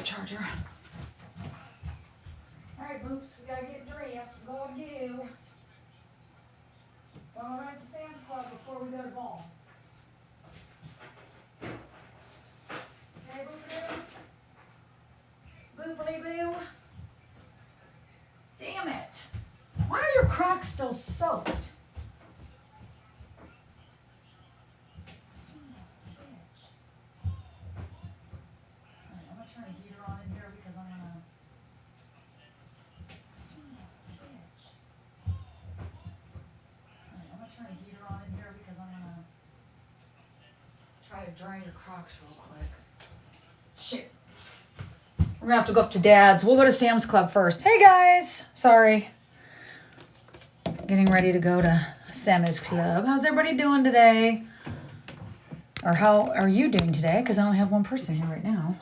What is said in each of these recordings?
Charger. Alright, Boops, we gotta get dressed. Go and do. Well, I'll run to Sam's Club before we go to ball. Okay, Boopity? Boopity boo? Damn it! Why are your Crocs still soaked? Try to dry your Crocs real quick. Shit. We're gonna have to go up to Dad's. We'll go to Sam's Club first. Hey guys! Sorry. Getting ready to go to Sam's Club. How's everybody doing today? Or how are you doing today? Because I only have one person here right now.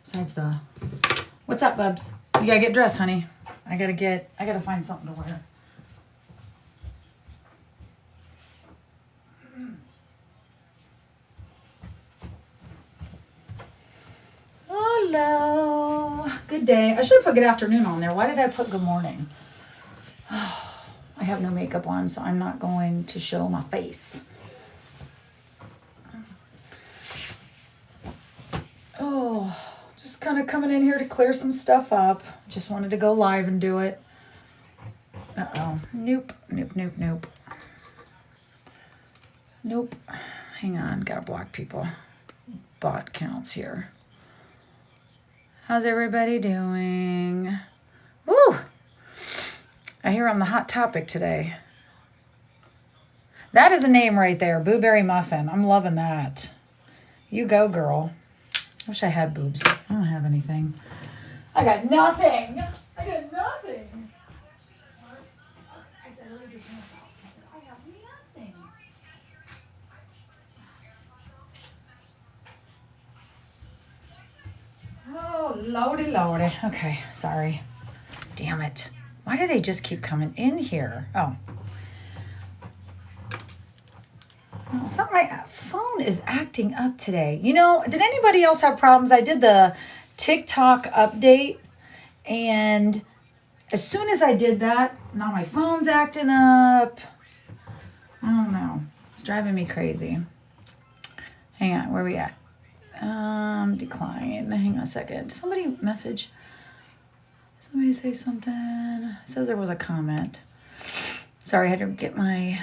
Besides the... What's up, Bubs? You gotta get dressed, honey. I gotta find something to wear. Hello. Good day. I should have put good afternoon on there. Why did I put good morning? I have no makeup on, so I'm not going to show my face. Oh, just kind of coming in here to clear some stuff up. Just wanted to go live and do it. Uh-oh. Nope. Nope. Hang on. Gotta block people. Bot counts here. How's everybody doing? Woo! I hear I'm the hot topic today. That is a name right there. Blueberry Muffin. I'm loving that. You go, girl. I wish I had boobs. I don't have anything. I got nothing. I got nothing. I said, I have nothing. Oh, lordy. Okay, sorry. Damn it. Why do they just keep coming in here? Oh. My phone is acting up today. You know, did anybody else have problems? I did the TikTok update, and as soon as I did that, now my phone's acting up. I don't know. It's driving me crazy. Hang on, where are we at? Decline. Hang on a second. Somebody message. Somebody say something. It says there was a comment. Sorry, I had to get my...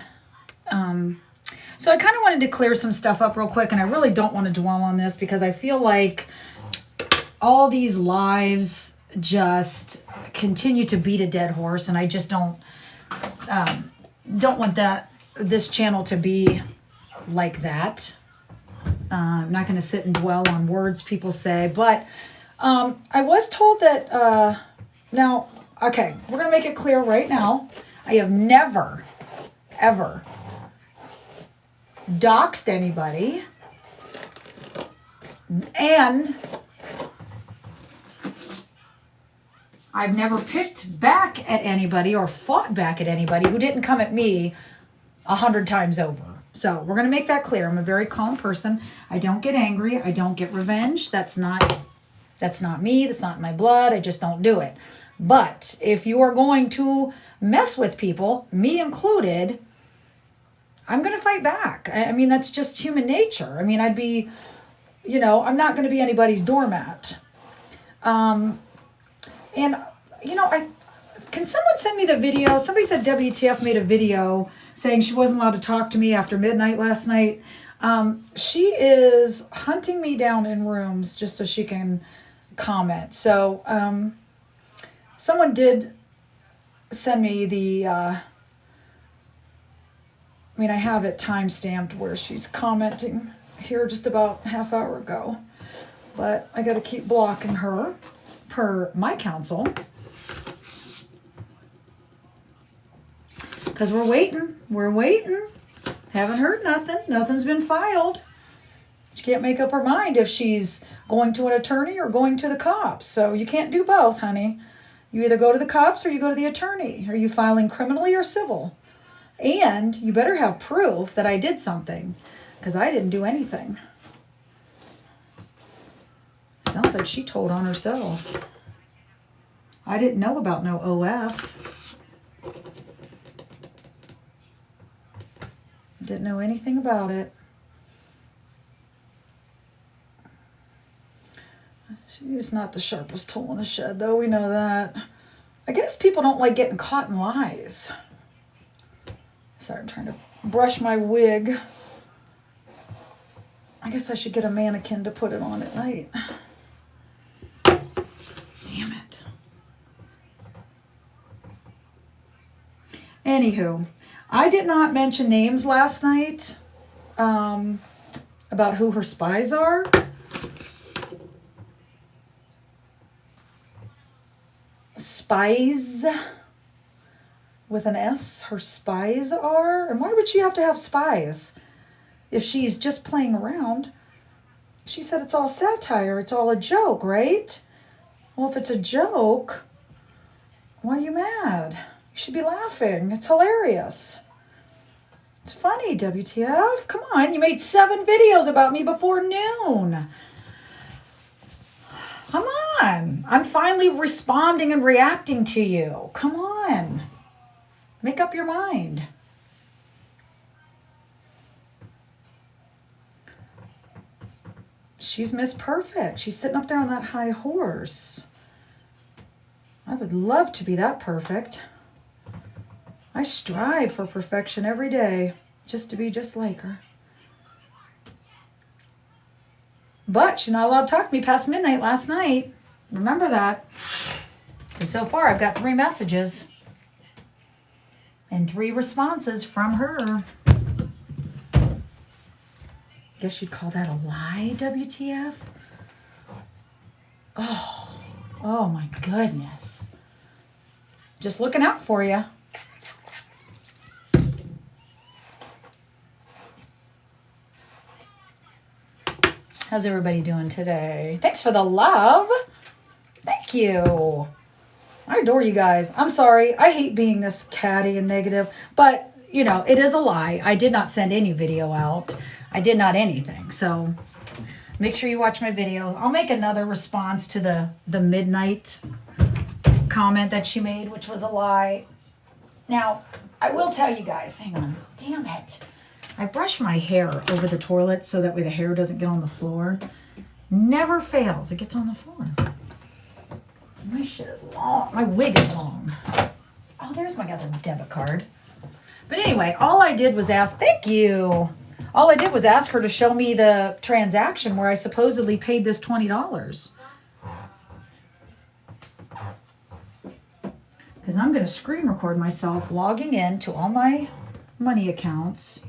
So I kind of wanted to clear some stuff up real quick, and I really don't want to dwell on this because I feel like all these lives just continue to beat a dead horse, and I just don't want this channel to be like that. I'm not going to sit and dwell on words people say, but I was told that now, okay, we're going to make it clear right now. I have never, ever doxed anybody, and I've never picked back at anybody or fought back at anybody who didn't come at me 100 times over. So we're going to make that clear. I'm a very calm person. I don't get angry. I don't get revenge. That's not me. That's not my blood. I just don't do it. But if you are going to mess with people, me included, I'm going to fight back. I mean, that's just human nature. I mean, I'd be, I'm not going to be anybody's doormat. And, can someone send me the video? Somebody said WTF made a video saying she wasn't allowed to talk to me after midnight last night. She is hunting me down in rooms just so she can comment. So, someone did send me the, I have it time-stamped where she's commenting here just about a half hour ago. But I got to keep blocking her per my counsel. Because we're waiting. Haven't heard nothing. Nothing's been filed. She can't make up her mind if she's going to an attorney or going to the cops. So you can't do both, honey. You either go to the cops or you go to the attorney. Are you filing criminally or civil? And you better have proof that I did something, because I didn't do anything. So Sounds like she told on herself. I didn't know about no OF. Didn't know anything about it. She's not the sharpest tool in the shed, though. We know that. I guess people don't like getting caught in lies. Sorry, I'm trying to brush my wig. I guess I should get a mannequin to put it on at night. Damn it. Anywho, I did not mention names last night about who her spies are. Spies with an S, her spies are? And why would she have to have spies if she's just playing around? She said it's all satire, it's all a joke, right? Well, if it's a joke, why are you mad? You should be laughing. It's hilarious. It's funny, WTF. Come on, you made 7 videos about me before noon. Come on. I'm finally responding and reacting to you. Come on. Make up your mind. She's Miss Perfect. She's sitting up there on that high horse. I would love to be that perfect. I strive for perfection every day, just to be just like her. But she's not allowed to talk to me past midnight last night. Remember that. And so far, I've got 3 messages and 3 responses from her. Guess you'd call that a lie, WTF? Oh my goodness. Just looking out for you. How's everybody doing today? Thanks for the love. Thank you. I adore you guys. I'm sorry. I hate being this catty and negative, but you know, it is a lie. I did not send any video out. I did not anything. So make sure you watch my video. I'll make another response to the midnight comment that she made, which was a lie. Now, I will tell you guys, hang on. Damn it. I brush my hair over the toilet so that way the hair doesn't get on the floor. Never fails. It gets on the floor. My shit is long. My wig is long. Oh, there's my other debit card. But anyway, all I did was ask, thank you. All I did was ask her to show me the transaction where I supposedly paid this $20. Because I'm going to screen record myself logging in to all my money accounts.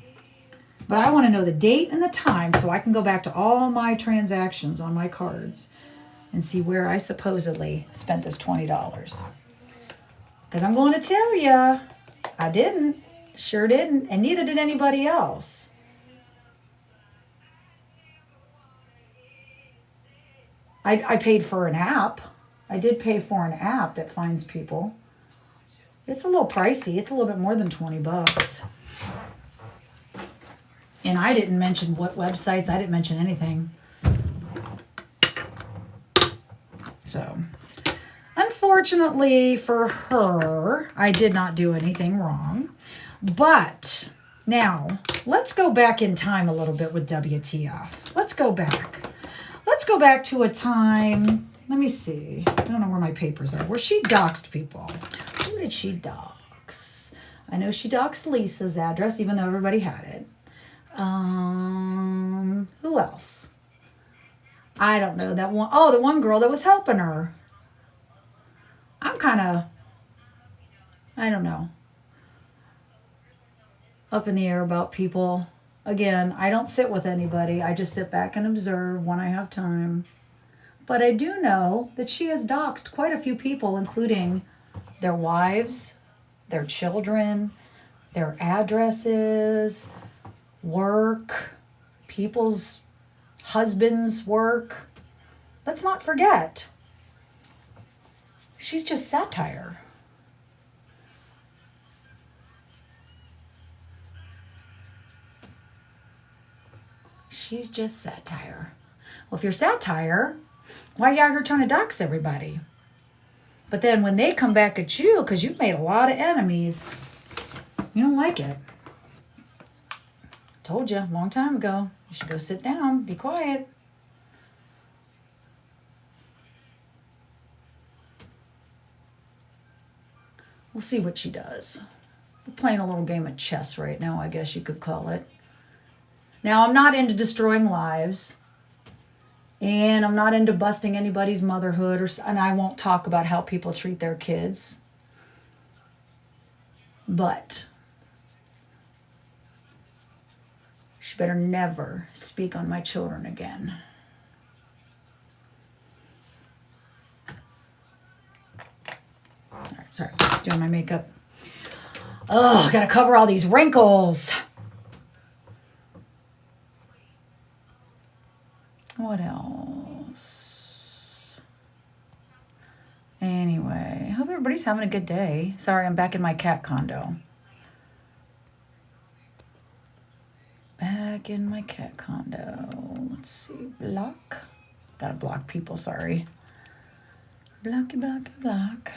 But I want to know the date and the time so I can go back to all my transactions on my cards and see where I supposedly spent this $20. Because I'm going to tell you, I didn't. Sure didn't. And neither did anybody else. I paid for an app. I did pay for an app that finds people. It's a little pricey. It's a little bit more than $20. And I didn't mention what websites. I didn't mention anything. So, unfortunately for her, I did not do anything wrong. But now, let's go back in time a little bit with WTF. Let's go back. Let's go back to a time, let me see. I don't know where my papers are. Where she doxed people. Who did she dox? I know she doxed Lisa's address, even though everybody had it. Who else? I don't know that one. Oh, the one girl that was helping her. I'm kind of, I don't know, up in the air about people. Again, I don't sit with anybody. I just sit back and observe when I have time. But I do know that she has doxed quite a few people, including their wives, their children, their addresses, work, people's husbands' work. Let's not forget, she's just satire. She's just satire. Well, if you're satire, Why are you out here trying to dox everybody? But then when they come back at you, because you've made a lot of enemies, you don't like it. Told you a long time ago. You should go sit down. Be quiet. We'll see what she does. We're playing a little game of chess right now, I guess you could call it. Now, I'm not into destroying lives. And I'm not into busting anybody's motherhood. And I won't talk about how people treat their kids. But she better never speak on my children again. All right, sorry, doing my makeup. Oh, I gotta cover all these wrinkles. What else? Anyway, I hope everybody's having a good day. Sorry, I'm back in my cat condo. Back in my cat condo. Let's see. Block. Gotta block people, sorry. Blocky, blocky, block.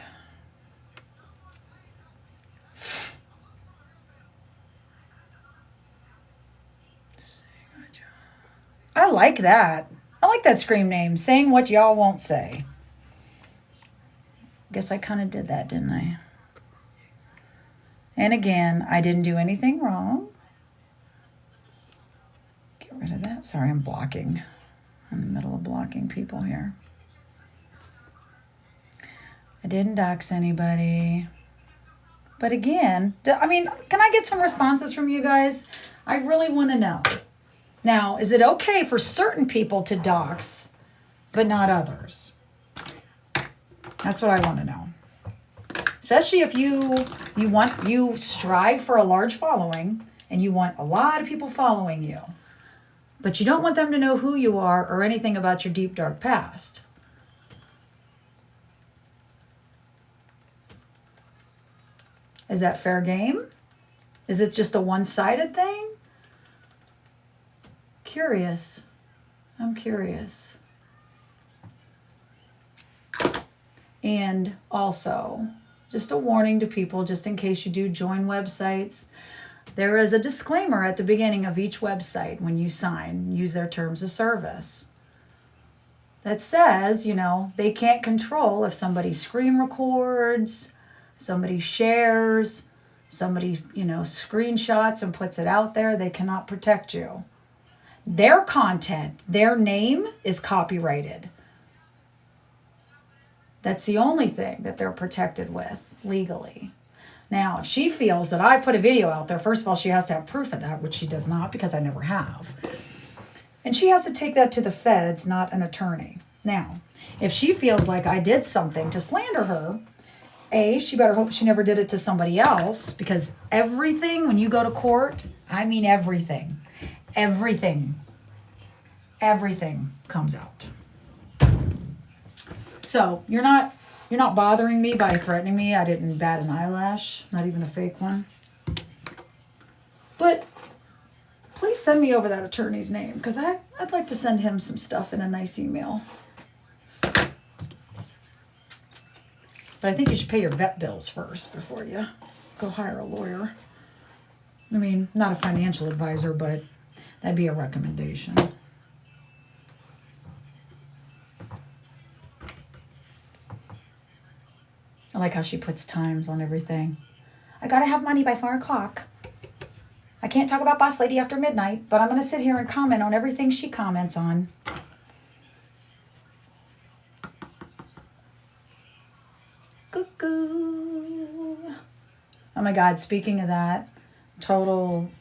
I like that. I like that scream name. Saying what y'all won't say. Guess I kind of did that, didn't I? And again, I didn't do anything wrong. Get rid of that. Sorry, I'm blocking. I'm in the middle of blocking people here. I didn't dox anybody. But again, I mean, can I get some responses from you guys? I really want to know. Now, is it okay for certain people to dox, but not others? That's what I want to know. Especially if you strive for a large following and you want a lot of people following you, but you don't want them to know who you are or anything about your deep, dark past. Is that fair game? Is it just a one-sided thing? Curious. I'm curious. And also, just a warning to people, just in case you do join websites, there is a disclaimer at the beginning of each website when you sign, use their terms of service. That says, they can't control if somebody screen records, somebody shares, somebody, screenshots and puts it out there. They cannot protect you. Their content, their name is copyrighted. That's the only thing that they're protected with legally. Now, if she feels that I put a video out there, first of all, she has to have proof of that, which she does not because I never have. And she has to take that to the feds, not an attorney. Now, if she feels like I did something to slander her, she better hope she never did it to somebody else, because everything, when you go to court, I mean everything comes out. So you're not bothering me by threatening me. I didn't bat an eyelash, not even a fake one. But please send me over that attorney's name, because I'd like to send him some stuff in a nice email. But I think you should pay your vet bills first before you go hire a lawyer. I mean, not a financial advisor, but that'd be a recommendation. I like how she puts times on everything. I gotta have money by 4 o'clock. I can't talk about Bosslady after midnight, but I'm gonna sit here and comment on everything she comments on. Cuckoo. Oh my God, speaking of that, total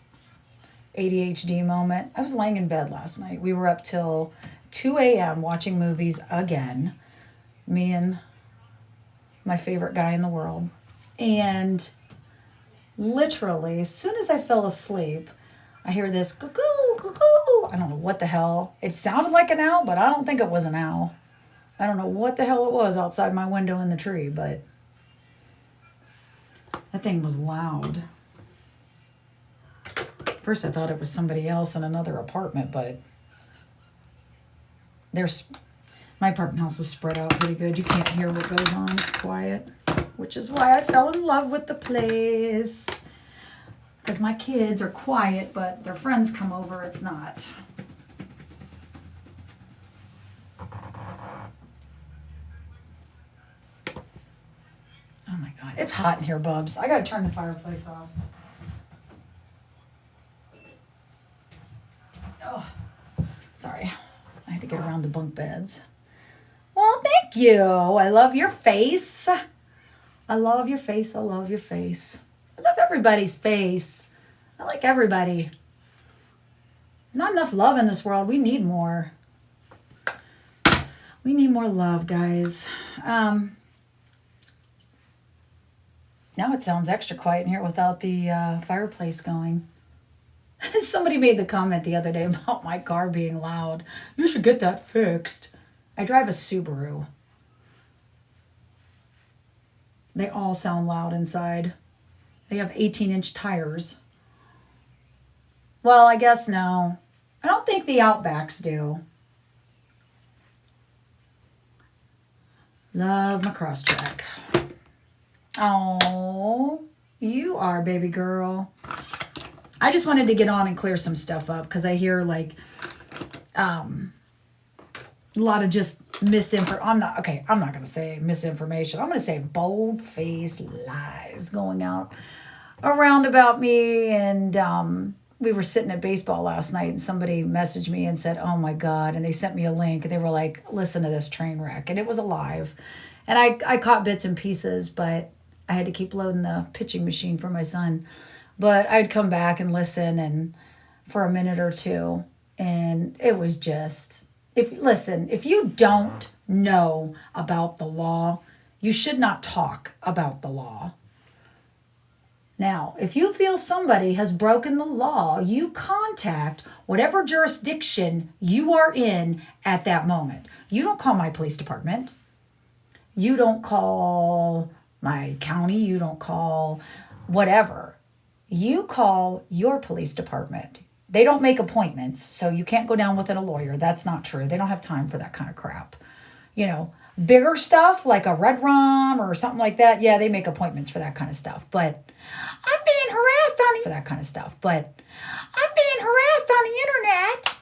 ADHD moment. I was laying in bed last night. We were up till 2 a.m. watching movies again. Me and my favorite guy in the world. And literally, as soon as I fell asleep, I hear this cuckoo, cuckoo. I don't know what the hell. It sounded like an owl, but I don't think it was an owl. I don't know what the hell it was outside my window in the tree, but that thing was loud. First I thought it was somebody else in another apartment, but My apartment house is spread out pretty good. You can't hear what goes on. It's quiet, which is why I fell in love with the place. Because my kids are quiet, but their friends come over, it's not. Oh my God, it's hot in here, Bubs. I gotta turn the fireplace off. Oh, sorry. I had to get around the bunk beds. Well, thank you. I love your face. I love your face. I love your face. I love everybody's face. I like everybody. Not enough love in this world. We need more. We need more love, guys. Now it sounds extra quiet in here without the fireplace going. Somebody made the comment the other day about my car being loud. You should get that fixed. I drive a Subaru. They all sound loud inside. They have 18-inch tires. Well, I guess no. I don't think the Outbacks do. Love my Crosstrek. Oh, you are, baby girl. I just wanted to get on and clear some stuff up because I hear like a lot of just misinformation. I'm not going to say misinformation. I'm going to say bold-faced lies going out around about me. And we were sitting at baseball last night and somebody messaged me and said, oh my God. And they sent me a link and they were like, listen to this train wreck. And it was alive. And I caught bits and pieces, but I had to keep loading the pitching machine for my son. But I'd come back and listen and for a minute or two. And it was just, if you don't know about the law, you should not talk about the law. Now, if you feel somebody has broken the law, you contact whatever jurisdiction you are in at that moment. You don't call my police department. You don't call my county. You don't call whatever. You call your police department. They don't make appointments, so you can't go down without a lawyer. That's not true. They don't have time for that kind of crap. You know, bigger stuff like a red rum or something like that, yeah, they make appointments for that kind of stuff. But I'm being harassed on the internet.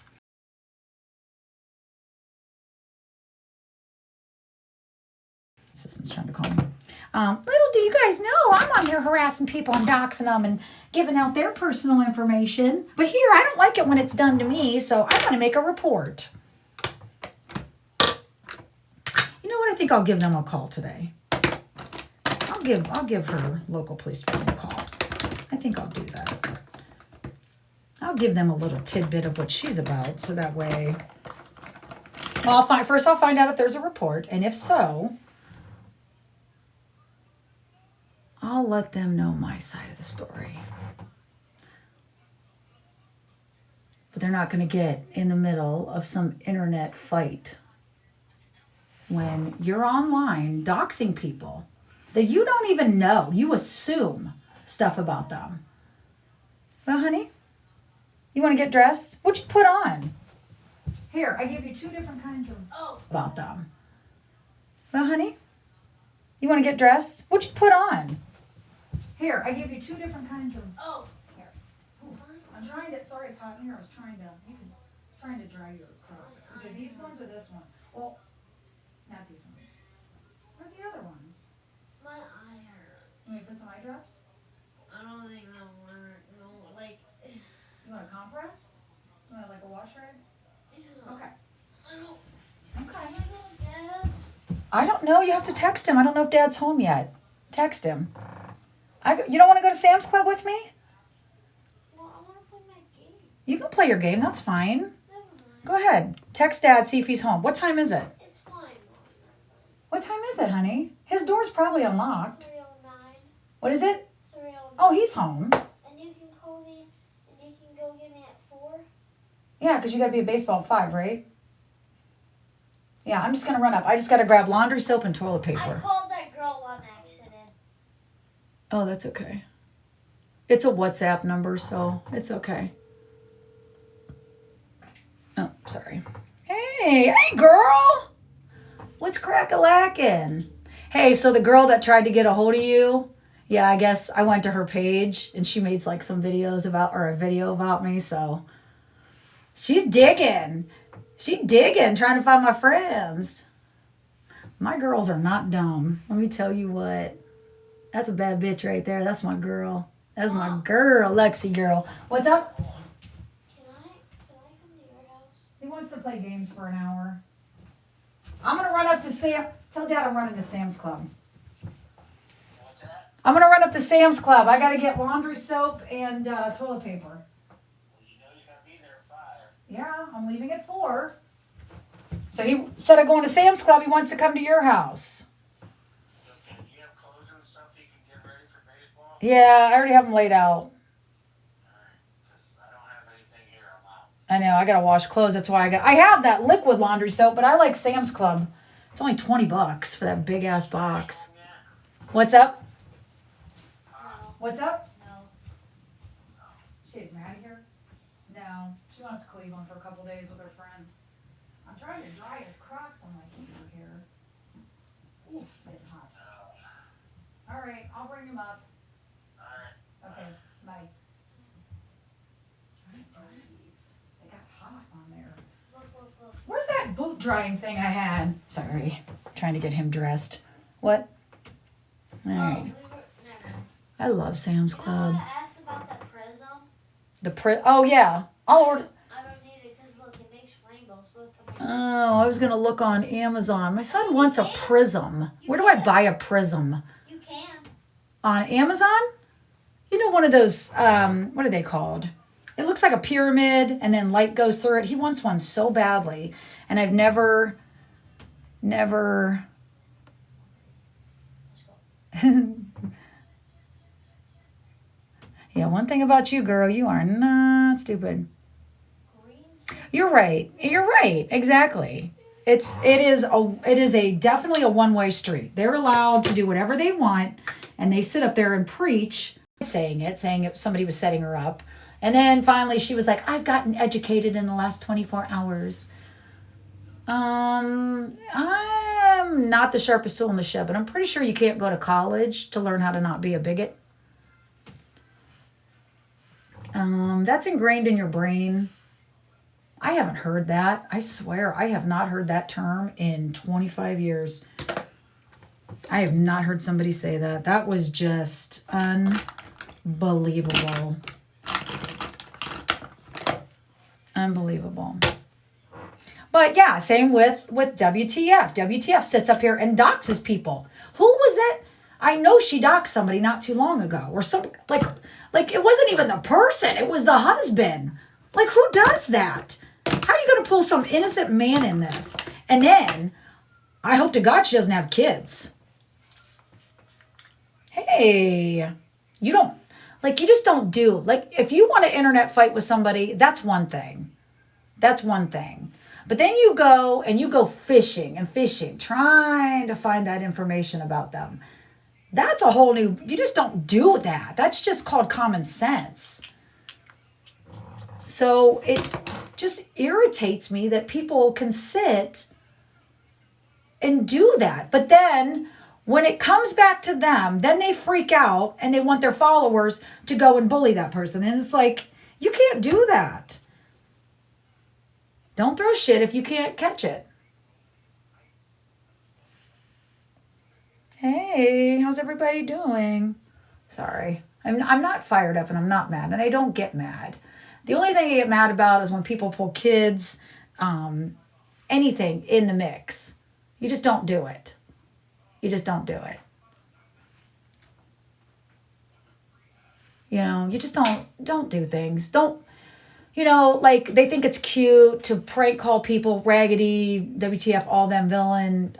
Assistant's trying to call me. Little do you guys know, I'm on here harassing people and doxing them and giving out their personal information. But here, I don't like it when it's done to me, so I'm going to make a report. You know what? I think I'll give them a call today. I'll give her local police department a call. I think I'll do that. I'll give them a little tidbit of what she's about, so that way. Well, I'll find out if there's a report, and if so, I'll let them know my side of the story. But they're not going to get in the middle of some internet fight when you're online doxing people that you don't even know. You assume stuff about them. Well, honey, you want to get dressed? What'd you put on? Here, I give you two different kinds of about them. Well, honey, you want to get dressed? What'd you put on? Here, I give you two different kinds of. Here. Ooh, I'm trying to. Sorry, it's hot in here. I was trying to dry your Crocs. Okay, these ones or this one? Well, not these ones. Where's the other ones? My eye hurts. You want me to put some eye drops? I don't think that works. No, like. You want a compress? You want like a wash rag? Yeah. Okay. I don't. Okay. Can I go to Dad's? I don't know. You have to text him. I don't know if Dad's home yet. Text him. You don't want to go to Sam's Club with me? Well, I want to play my game. You can play your game. That's fine. Never mind. Go ahead. Text Dad, see if he's home. What time is it? It's fine, Mom. What time is it, honey? His door's probably unlocked. 3:09. What is it? 3:09. Oh, he's home. And you can call me, and you can go get me at 4. Yeah, because you got to be at baseball at 5, right? Yeah, I'm just going to run up. I just got to grab laundry, soap, and toilet I paper. called that girl on accident. Oh, that's okay. It's a WhatsApp number, so it's okay. Oh, sorry. Hey, girl. What's crack-a-lackin'? Hey, so the girl that tried to get a hold of you, yeah, I guess I went to her page and she made like some videos about, or a video about me, so she's digging. She digging, trying to find my friends. My girls are not dumb. Let me tell you what. That's a bad bitch right there. That's my girl. That's my girl, Lexi girl. What's up? Can I come to your house? He wants to play games for an hour. I'm going to run up to Sam. Tell Dad I'm running to Sam's Club. What's that? I'm going to run up to Sam's Club. I got to get laundry soap and toilet paper. Well, you know he's gonna be there at 5. Yeah, I'm leaving at 4. So he said I'm going to Sam's Club. He wants to come to your house. Okay, do you have clothes and stuff he can get ready for baseball? Yeah, I already have them laid out. Alright, because I don't have anything here. I'm out. I know, I got to wash clothes. That's why I have that liquid laundry soap, but I like Sam's Club. It's only $20 for that big ass box. Home yet? What's up? No. What's up? No. She's mad here? No. She went to Cleveland for a couple days with her friends. I'm trying to dry his Crocs on my heater here. Ooh, it's getting hot. All right, I'll bring him up. Alright. Okay, bye. Trying to dry these. They got hot on there. Look. Where's that boot drying thing I had? Sorry, trying to get him dressed. What? All right. Never mind. I love Sam's You know Club. what I asked about that prism? Oh yeah, I'll order. I don't need it because look, it makes rainbows. Look. Oh, I was gonna look on Amazon. My son wants a prism. Where do I buy a prism? You can. On Amazon? You know, one of those, what are they called? It looks like a pyramid and then light goes through it. He wants one so badly. And I've never. Let's go. Yeah, one thing about you, girl, you are not stupid. Green. You're right. You're right. Exactly. It is definitely a one-way street. They're allowed to do whatever they want, and they sit up there and preach, saying it, somebody was setting her up. And then finally she was like, I've gotten educated in the last 24 hours. I'm not the sharpest tool in the shed, but I'm pretty sure you can't go to college to learn how to not be a bigot. That's ingrained in your brain. I haven't heard that. I swear I have not heard that term in 25 years. I have not heard somebody say that. That was just unbelievable. Unbelievable. But yeah, same with WTF. WTF sits up here and doxes people. Who was that? I know she doxed somebody not too long ago. Or some like it wasn't even the person. It was the husband. Like, who does that? How are you going to pull some innocent man in this? And then, I hope to God she doesn't have kids. Hey, you just don't do, like, if you want to internet fight with somebody, that's one thing. That's one thing. But then you go fishing, trying to find that information about them. That's a whole new, you just don't do that. That's just called common sense. So it just irritates me that people can sit and do that. But then when it comes back to them, then they freak out and they want their followers to go and bully that person. And it's like, you can't do that. Don't throw shit if you can't catch it. Hey, how's everybody doing? Sorry. I'm not fired up and I'm not mad. And I don't get mad. The only thing I get mad about is when people pull kids, anything in the mix. You just don't do it. You just don't do it. You know, you just don't do things. Don't, like they think it's cute to prank call people, raggedy, WTF, all them villain,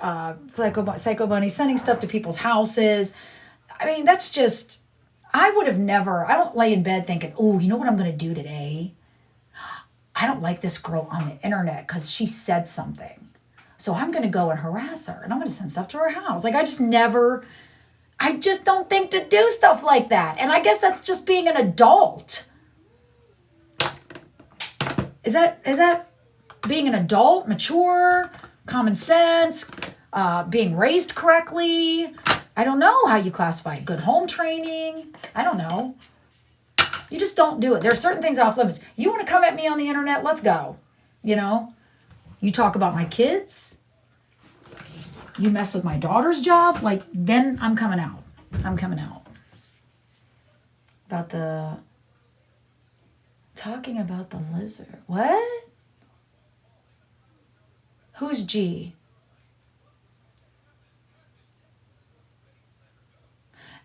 psycho bunny, sending stuff to people's houses. I mean, that's just, I don't lay in bed thinking, oh, you know what I'm going to do today? I don't like this girl on the internet because she said something. So I'm going to go and harass her and I'm going to send stuff to her house. Like, I just don't think to do stuff like that. And I guess that's just being an adult. Is that being an adult, mature, common sense? being raised correctly. I don't know how you classify it. Good home training. I don't know. You just don't do it. There are certain things off limits. You want to come at me on the internet? Let's go. You know, you talk about my kids. You mess with my daughter's job. Like, then I'm coming out. I'm coming out. Talking about the lizard. What? Who's G?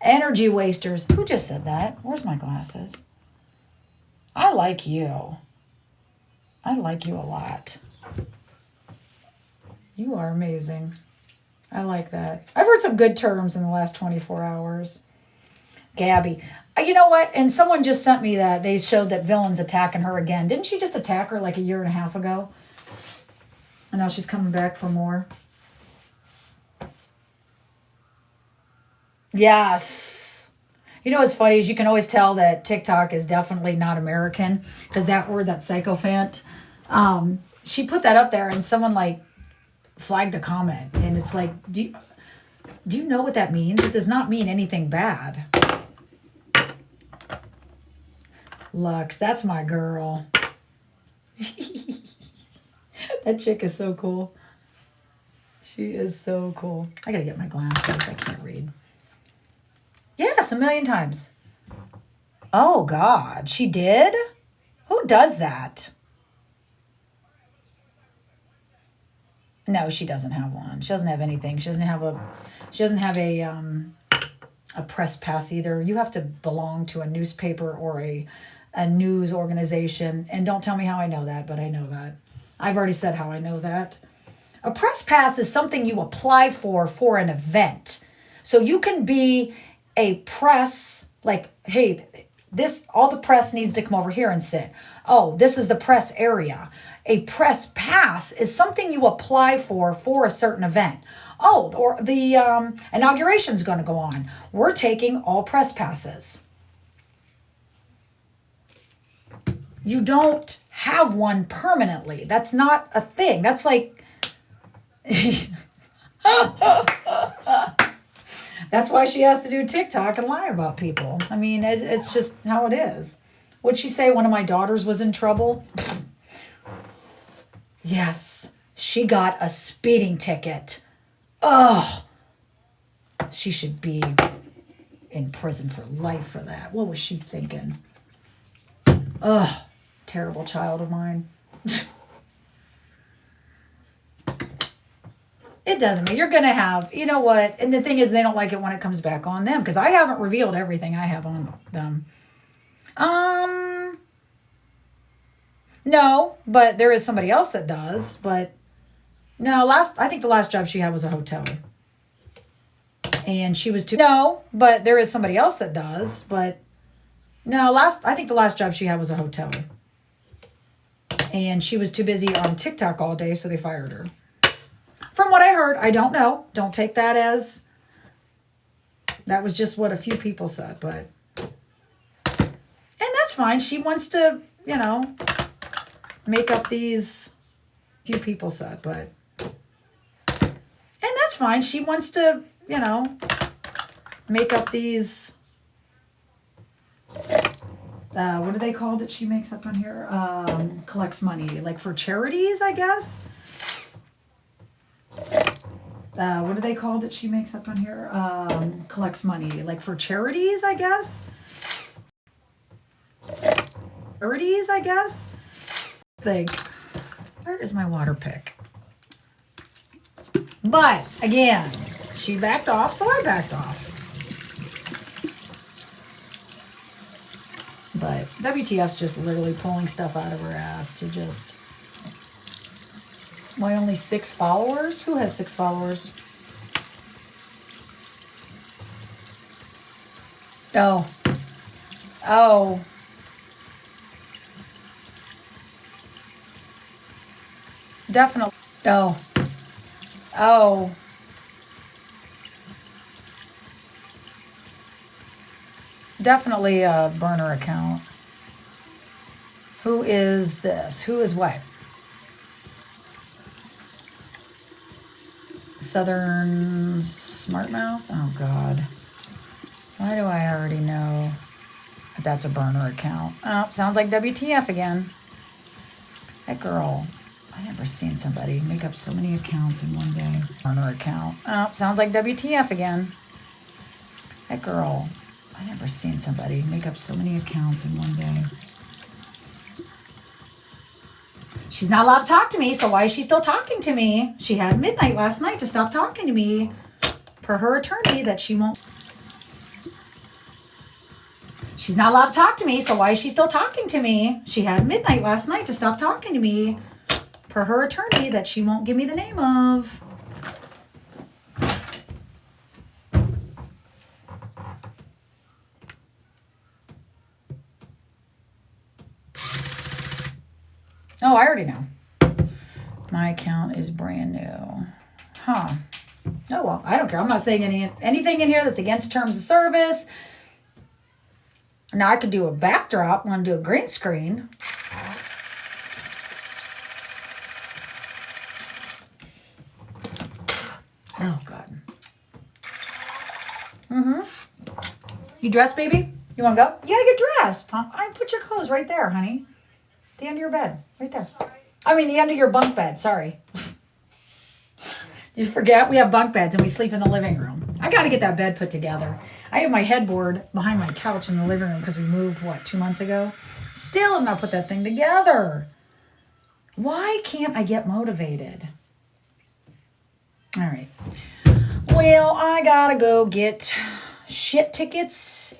Energy wasters. Who just said that? Where's my glasses? I like you. I like you a lot. You are amazing. I like that. I've heard some good terms in the last 24 hours. Gabby. You know what? And someone just sent me that. They showed that Villain's attacking her again. Didn't she just attack her like a year and a half ago? And now she's coming back for more. Yes. You know what's funny is you can always tell that TikTok is definitely not American because that word, that sycophant, she put that up there and someone like flagged a comment and it's like, do you know what that means? It does not mean anything bad. Lux, that's my girl. That chick is so cool. She is so cool. I gotta get my glasses. I can't read. Yes, 1,000,000 times. Oh, God. She did? Who does that? No, she doesn't have one. She doesn't have anything. She doesn't have a press pass either. You have to belong to a newspaper or a news organization. And don't tell me how I know that, but I know that. I've already said how I know that. A press pass is something you apply for an event. So you can be a press, like, hey, all the press needs to come over here and sit. Oh, this is the press area. A press pass is something you apply for a certain event. Oh, or the inauguration's going to go on. We're taking all press passes. You don't have one permanently. That's not a thing. That's like... That's why she has to do TikTok and lie about people. I mean, it's just how it is. Would she say one of my daughters was in trouble? Yes, she got a speeding ticket. Oh, she should be in prison for life for that. What was she thinking? Ugh, terrible child of mine. It doesn't matter. You're going to have, you know what? And the thing is, they don't like it when it comes back on them because I haven't revealed everything I have on them. No, but there is somebody else that does. But no, I think the last job she had was a hotel. And she was too. No, but there is somebody else that does. But no, I think the last job she had was a hotel. And she was too busy on TikTok all day, so they fired her. From what I heard, I don't know. Don't take that as... That was just what a few people said, but... And that's fine. She wants to, make up these... Few people said, but... And that's fine. She wants to, make up these... what do they call that she makes up on here? Collects money. Like for charities, I guess? What do they call that she makes up on here? Collects money. Like for charities, I guess? Charities, I guess? Where is my water pick? But, again, she backed off, so I backed off. But WTF's just literally pulling stuff out of her ass to just... Why only 6 followers? Who has 6 followers? Oh. Definitely. Oh. Definitely a burner account. Who is this? Who is what? Southern Smart Mouth. Oh, God. Why do I already know that that's a burner account? Oh, sounds like WTF again. That girl. I never seen somebody make up so many accounts in one day. Burner account. Oh, sounds like WTF again. That girl. I never seen somebody make up so many accounts in one day. She's not allowed to talk to me, so why is she still talking to me? She had midnight last night to stop talking to me. Per her attorney, that she won't. She's not allowed to talk to me, so why is she still talking to me? She had midnight last night to stop talking to me. Per her attorney, that she won't give me the name of. Oh, I already know. My account is brand new. Huh. Oh, well, I don't care. I'm not saying anything in here that's against terms of service. Now I could do a backdrop. I'm going to do a green screen. Oh, God. You dressed, baby? You want to go? Yeah, get dressed. I put your clothes right there, honey. The end of your bed. Right there. I mean, the end of your bunk bed. Sorry. You forget we have bunk beds and we sleep in the living room. I got to get that bed put together. I have my headboard behind my couch in the living room because we moved, 2 months ago? Still have not put that thing together. Why can't I get motivated? All right. Well, I got to go get shit tickets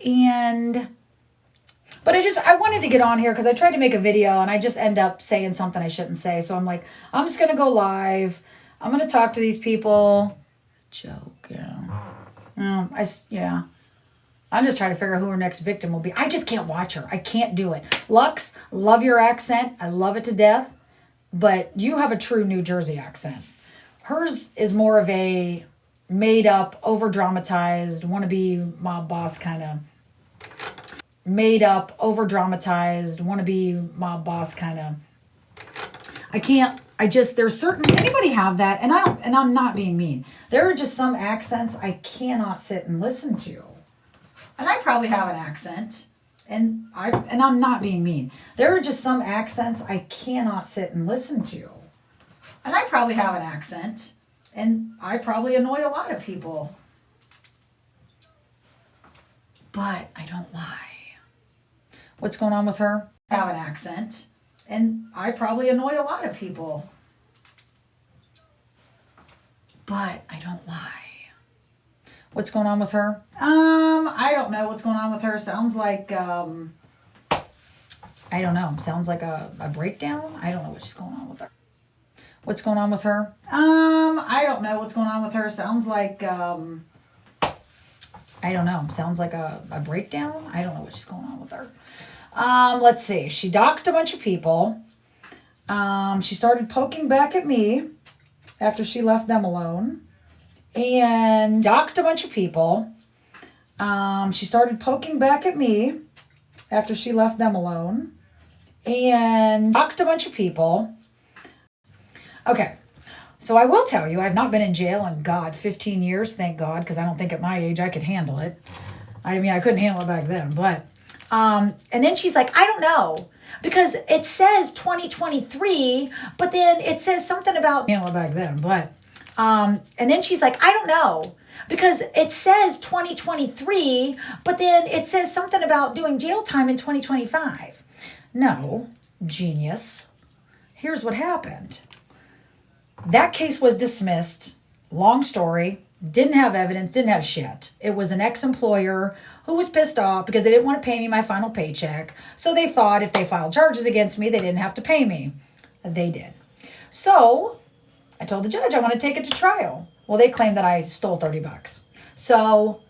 but I wanted to get on here because I tried to make a video and I just end up saying something I shouldn't say. So I'm like, I'm just going to go live. I'm going to talk to these people. Joke, yeah. Yeah. I'm just trying to figure out who her next victim will be. I just can't watch her. I can't do it. Lux, love your accent. I love it to death. But you have a true New Jersey accent. Hers is more of a made up, over dramatized, wannabe mob boss kind of. Made up, over dramatized, wannabe mob boss kind of. There's certain, anybody have that? And I'm not being mean. There are just some accents I cannot sit and listen to. And I probably have an accent. And I'm not being mean. There are just some accents I cannot sit and listen to. And I probably have an accent. And I probably annoy a lot of people. But I don't lie. What's going on with her? I have an accent. And I probably annoy a lot of people. But I don't lie. What's going on with her? I don't know what's going on with her. Sounds like, I don't know. Sounds like a breakdown. I don't know what's going on with her. What's going on with her? I don't know what's going on with her. Sounds like, I don't know. Sounds like a breakdown. I don't know what's going on with her. Let's see. She doxed a bunch of people. She started poking back at me after she left them alone. And doxed a bunch of people. She started poking back at me after she left them alone. And doxed a bunch of people. Okay. So I will tell you, I've not been in jail in, 15 years, thank God, because I don't think at my age I could handle it. I mean, I couldn't handle it back then, but... and then she's like, I don't know, because it says 2023, but then it says something about... handle it back then, but... and then she's like, I don't know, because it says 2023, but then it says something about doing jail time in 2025. No, genius. Here's what happened. That case was dismissed. Long story. Didn't have evidence. Didn't have shit. It was an ex-employer who was pissed off because they didn't want to pay me my final paycheck. So they thought if they filed charges against me, they didn't have to pay me. They did. So I told the judge I want to take it to trial. Well, they claimed that I stole $30. So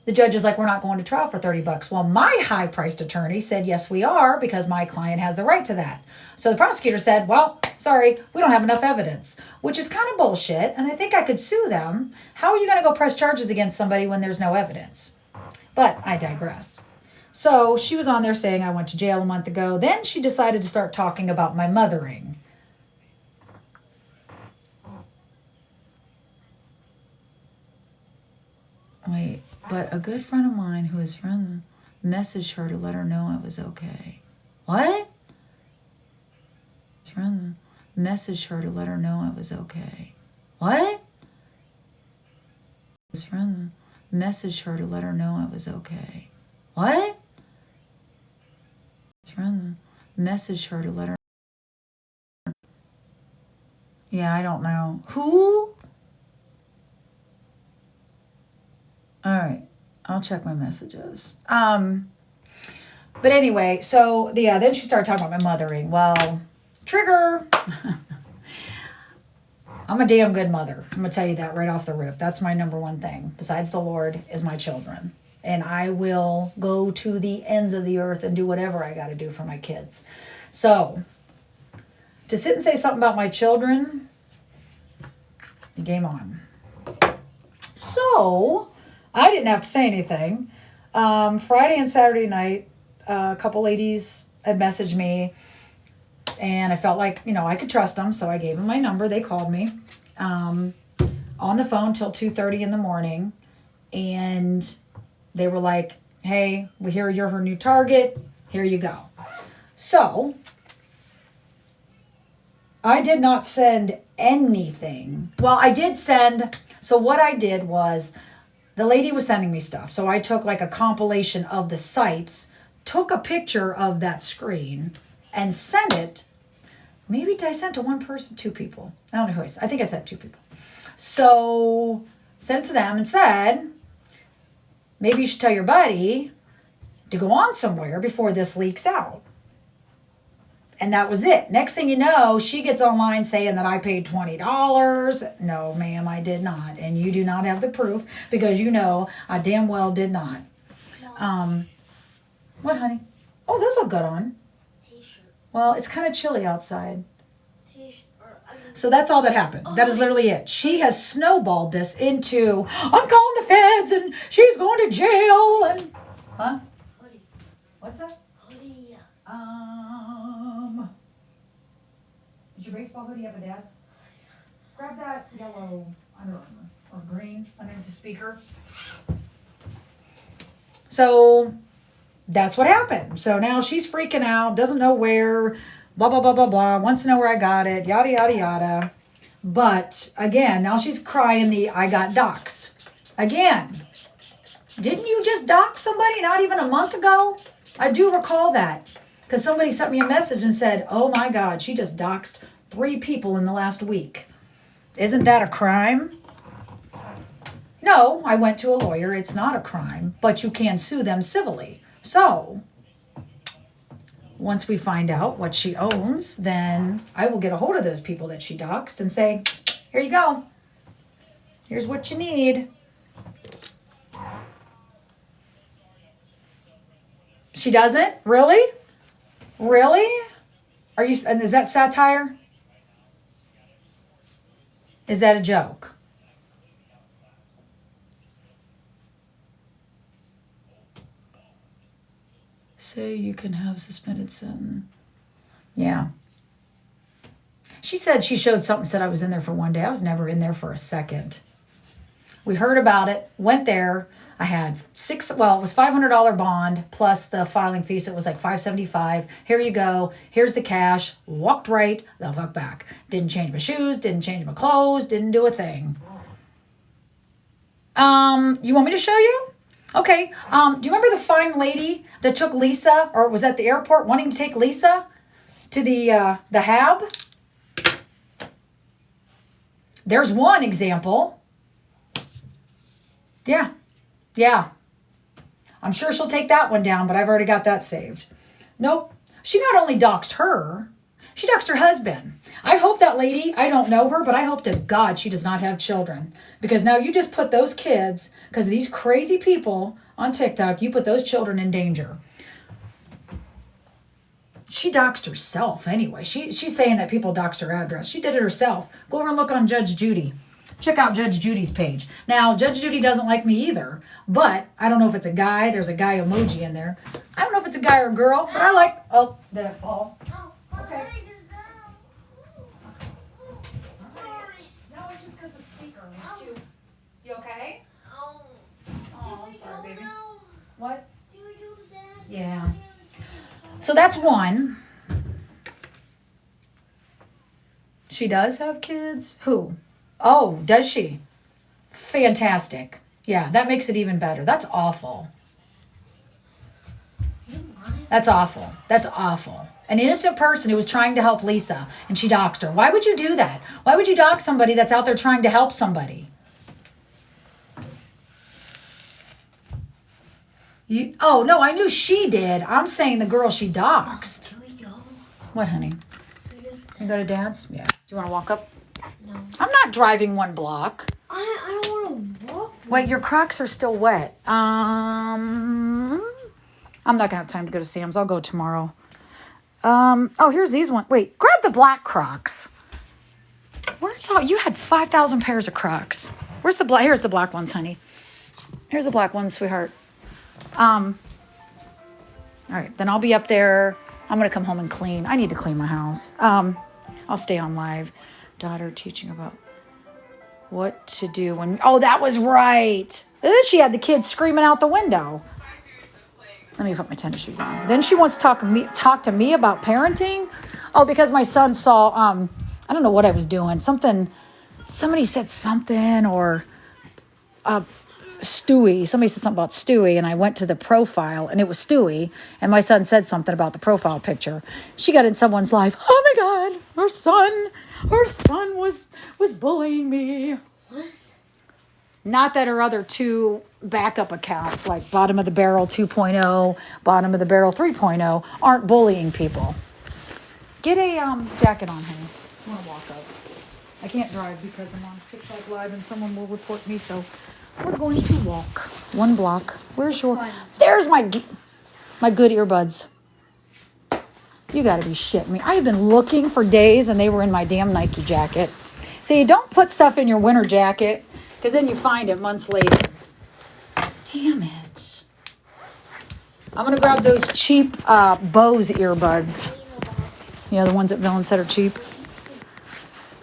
the judge is like, we're not going to trial for $30. Well, my high-priced attorney said, yes, we are, because my client has the right to that. So the prosecutor said, well, sorry, we don't have enough evidence, which is kind of bullshit, and I think I could sue them. How are you going to go press charges against somebody when there's no evidence? But I digress. So she was on there saying I went to jail a month ago. Then she decided to start talking about my mothering. Wait, but a good friend of mine who is friend messaged her to let her know I was okay. What? Friend messaged her to let her know I was okay. What? His friend messaged her to let her know I was okay. What? His friend messaged her to let her. Yeah, I don't know. Who? All right. I'll check my messages. But anyway, so yeah, then she started talking about my mothering. Well, trigger. I'm a damn good mother. I'm going to tell you that right off the rip. That's my number one thing, besides the Lord, is my children. And I will go to the ends of the earth and do whatever I got to do for my kids. So, to sit and say something about my children, game on. So, I didn't have to say anything. Friday and Saturday night, a couple ladies had messaged me, and I felt like, I could trust them, so I gave them my number. They called me on the phone till 2:30 in the morning, and they were like, hey, we hear you're her new target. Here you go. So, I did not send anything. Well, I did send, so what I did was, the lady was sending me stuff. So I took like a compilation of the sites, took a picture of that screen, and sent it. Maybe did I send to one person, two people? I don't know who I sent. I think I sent two people. So sent it to them and said, maybe you should tell your buddy to go on somewhere before this leaks out. And that was it. Next thing you know, she gets online saying that I paid $20. No, ma'am, I did not. And you do not have the proof because I damn well did not. What, honey? Oh, those look good on. T-shirt. Well, it's kind of chilly outside. T-shirt. So that's all that happened. That is literally it. She has snowballed this into, I'm calling the feds and she's going to jail and... Huh? Hoodie. What's that? Hoodie. Did your baseball hoodie have a dad's? Grab that yellow Under Armour or green underneath the speaker. So that's what happened. So now she's freaking out, doesn't know where, blah, blah, blah, blah, blah, wants to know where I got it, yada, yada, yada. But again, now she's crying I got doxxed. Again, didn't you just dox somebody not even a month ago? I do recall that. Because somebody sent me a message and said, oh my God, she just doxed 3 people in the last week. Isn't that a crime? No, I went to a lawyer. It's not a crime, but you can sue them civilly. So, once we find out what she owns, then I will get a hold of those people that she doxed and say, here you go. Here's what you need. She doesn't? Really? Really? And is that satire? Is that a joke? Say you can have suspended sentence. Yeah. She said she showed something, said I was in there for one day. I was never in there for a second. We heard about it, went there. I had it was $500 bond plus the filing fee, so it was like $575. Here you go. Here's the cash. Walked right the fuck back. Didn't change my shoes, didn't change my clothes, didn't do a thing. You want me to show you? Okay. Do you remember the fine lady that took Lisa, or was at the airport wanting to take Lisa to the hab? There's one example. Yeah. Yeah. I'm sure she'll take that one down, but I've already got that saved. Nope. She not only doxed her, she doxed her husband. I hope that lady, I don't know her, but I hope to God she does not have children. Because now you just put those kids, because of these crazy people on TikTok, you put those children in danger. She doxed herself anyway. She's saying that people doxed her address. She did it herself. Go over and look on Judge Judy. Check out Judge Judy's page. Now, Judge Judy doesn't like me either, but I don't know if it's a guy. There's a guy emoji in there. I don't know if it's a guy or a girl, but I like... Oh, did it fall? Okay. Sorry. No, it's just because the speaker was too... You okay? Oh. What? Can we go to Dad? Yeah. So that's one. She does have kids? Who? Oh, does she? Fantastic. Yeah, that makes it even better. That's awful. That's awful. That's awful. An innocent person who was trying to help Lisa and she doxed her. Why would you do that? Why would you dox somebody that's out there trying to help somebody? Oh, no, I knew she did. I'm saying the girl she doxed. Can we go? What, honey? Can we go? You go to Dad's? Yeah. Do you want to walk up? No. I'm not driving 1 block. I don't want to walk. Wait, your Crocs are still wet. I'm not gonna have time to go to Sam's. I'll go tomorrow. Oh, here's these ones. Wait, grab the black Crocs. Where's all? You had 5,000 pairs of Crocs. Where's the black? Here's the black ones, honey. Here's the black ones, sweetheart. All right, then I'll be up there. I'm gonna come home and clean. I need to clean my house. I'll stay on live. Daughter teaching about what to do when. Oh, that was right. She had the kids screaming out the window. Let me put my tennis shoes on. Then she wants to talk to me about parenting. Oh, because my son saw. I don't know what I was doing. Somebody said something or. Stewie. Somebody said something about Stewie, and I went to the profile, and it was Stewie, and my son said something about the profile picture. She got in someone's life. Oh my God, her son was bullying me. What? Not that her other 2 backup accounts, like Bottom of the Barrel 2.0, Bottom of the Barrel 3.0, aren't bullying people. Get a jacket on, honey. I'm gonna walk up. I can't drive because I'm on TikTok Live, and someone will report me, so. We're going to walk 1 block. Where's your... There's my good earbuds. You got to be shitting me. I have been looking for days and they were in my damn Nike jacket. See, don't put stuff in your winter jacket because then you find it months later. Damn it. I'm going to grab those cheap Bose earbuds. Yeah, the ones that Villain said are cheap.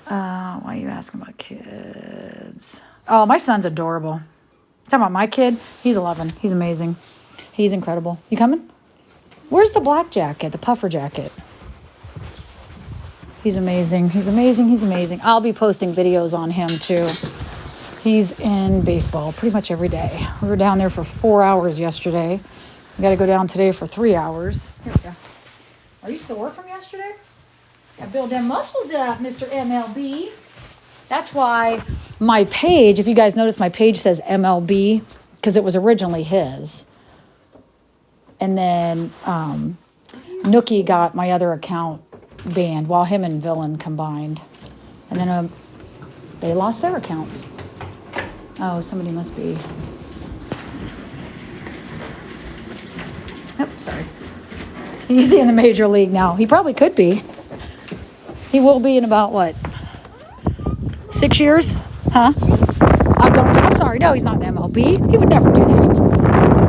Why are you asking about kids? Oh, my son's adorable. Talking about my kid, he's 11. He's amazing. He's incredible. You coming? Where's the black jacket, the puffer jacket? He's amazing. He's amazing. He's amazing. I'll be posting videos on him too. He's in baseball pretty much every day. We were down there for 4 hours yesterday. We got to go down today for 3 hours. Here we go. Are you sore from yesterday? Got to build them muscles up, Mr. MLB. That's why my page, if you guys notice, my page says MLB because it was originally his. And then Nookie got my other account banned while him and Villain combined. And then they lost their accounts. Oh, somebody must be. Yep, sorry. He's in the major league now. He probably could be. He will be in about what? 6 years? Huh? I'm sorry. No, he's not in the MLB. He would never do that.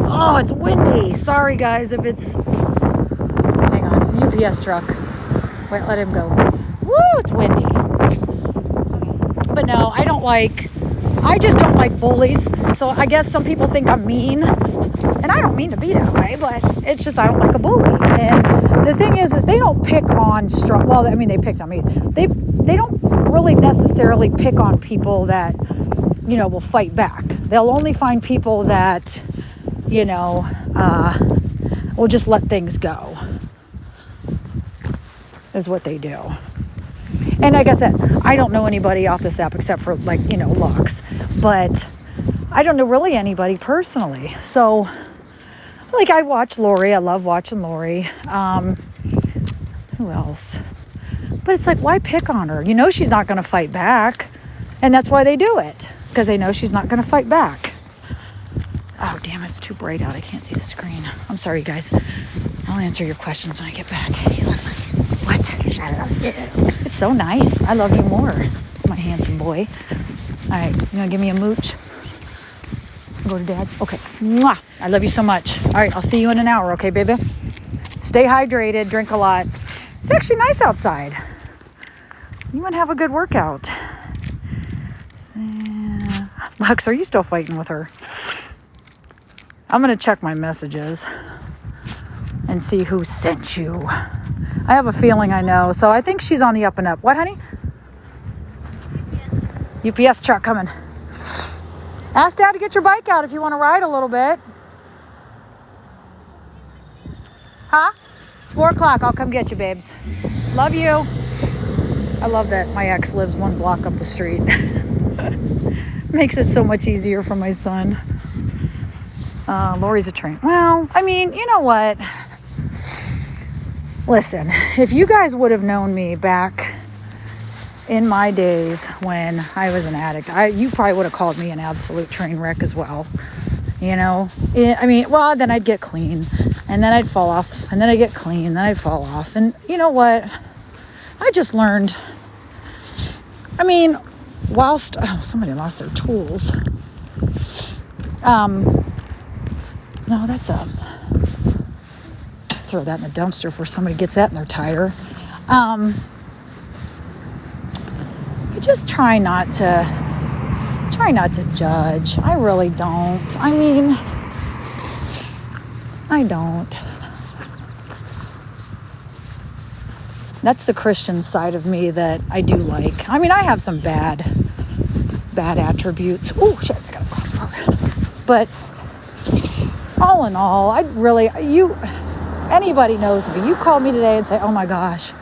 Oh, it's windy. Sorry, guys, if it's... Hang on. The UPS truck. Wait, let him go. Woo, it's windy. But no, I just don't like bullies. So I guess some people think I'm mean. And I don't mean to be that way, but it's just I don't like a bully. And the thing is they don't pick on well, I mean, they picked on me. They don't really necessarily pick on people that, will fight back. They'll only find people that, will just let things go. Is what they do. And like I said, I don't know anybody off this app except for Lux. But I don't know really anybody personally. So, I watch Lori. I love watching Lori. Who else? But it's why pick on her? She's not going to fight back. And that's why they do it. Because they know she's not going to fight back. Oh, damn, it's too bright out. I can't see the screen. I'm sorry, guys. I'll answer your questions when I get back. What? I love you. It's so nice. I love you more, my handsome boy. All right, you going to give me a mooch? Go to Dad's? Okay. Mwah. I love you so much. All right, I'll see you in an hour, okay, baby? Stay hydrated. Drink a lot. It's actually nice outside. You want to have a good workout. Lux, are you still fighting with her? I'm going to check my messages and see who sent you. I have a feeling I know. So I think she's on the up and up. What, honey? UPS truck coming. Ask Dad to get your bike out if you want to ride a little bit. Huh? 4 o'clock. I'll come get you, babes. Love you. I love that my ex lives 1 block up the street. Makes it so much easier for my son. Lori's a train. Well, I mean, you know what? Listen, if you guys would have known me back in my days when I was an addict, you probably would have called me an absolute train wreck as well. You know, I mean, well, then I'd get clean, and then I'd fall off, and then I'd get clean, then I'd fall off. And you know what? I just learned, I mean, whilst, somebody lost their tools. No, that's throw that in the dumpster before somebody gets that in their tire. I just try not to judge. I really don't. I mean, I don't. That's the Christian side of me that I do like. I mean, I have some bad attributes. Oh, shit, I got a crossbar. But all in all, anybody knows me. You call me today and say, oh my gosh,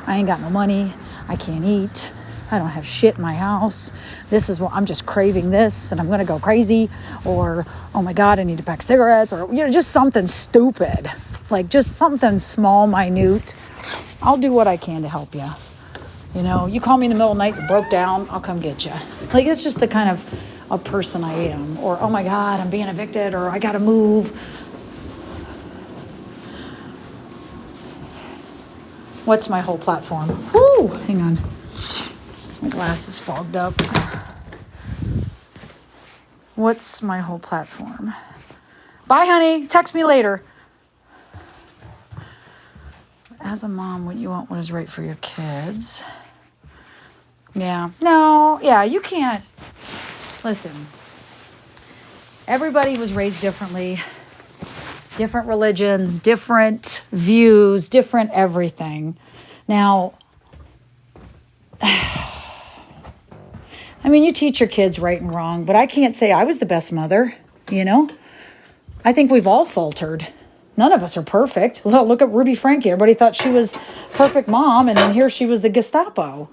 I ain't got no money. I can't eat. I don't have shit in my house. This is what I'm just craving this and I'm going to go crazy. Or, oh my God, I need to pack cigarettes, or, just something stupid, like just something small, minute. I'll do what I can to help you. You call me in the middle of the night, you broke down, I'll come get you. Like, it's just the kind of a person I am. Or, oh my God, I'm being evicted, or I got to move. What's my whole platform? Woo, hang on. My glasses fogged up. What's my whole platform? Bye, honey. Text me later. As a mom, what you want, what is right for your kids. Yeah. No. Yeah, you can't. Listen. Everybody was raised differently. Different religions, different views, different everything. Now, I mean, you teach your kids right and wrong, but I can't say I was the best mother, I think we've all faltered. None of us are perfect. Look at Ruby Frankie. Everybody thought she was perfect mom, and then here she was the Gestapo.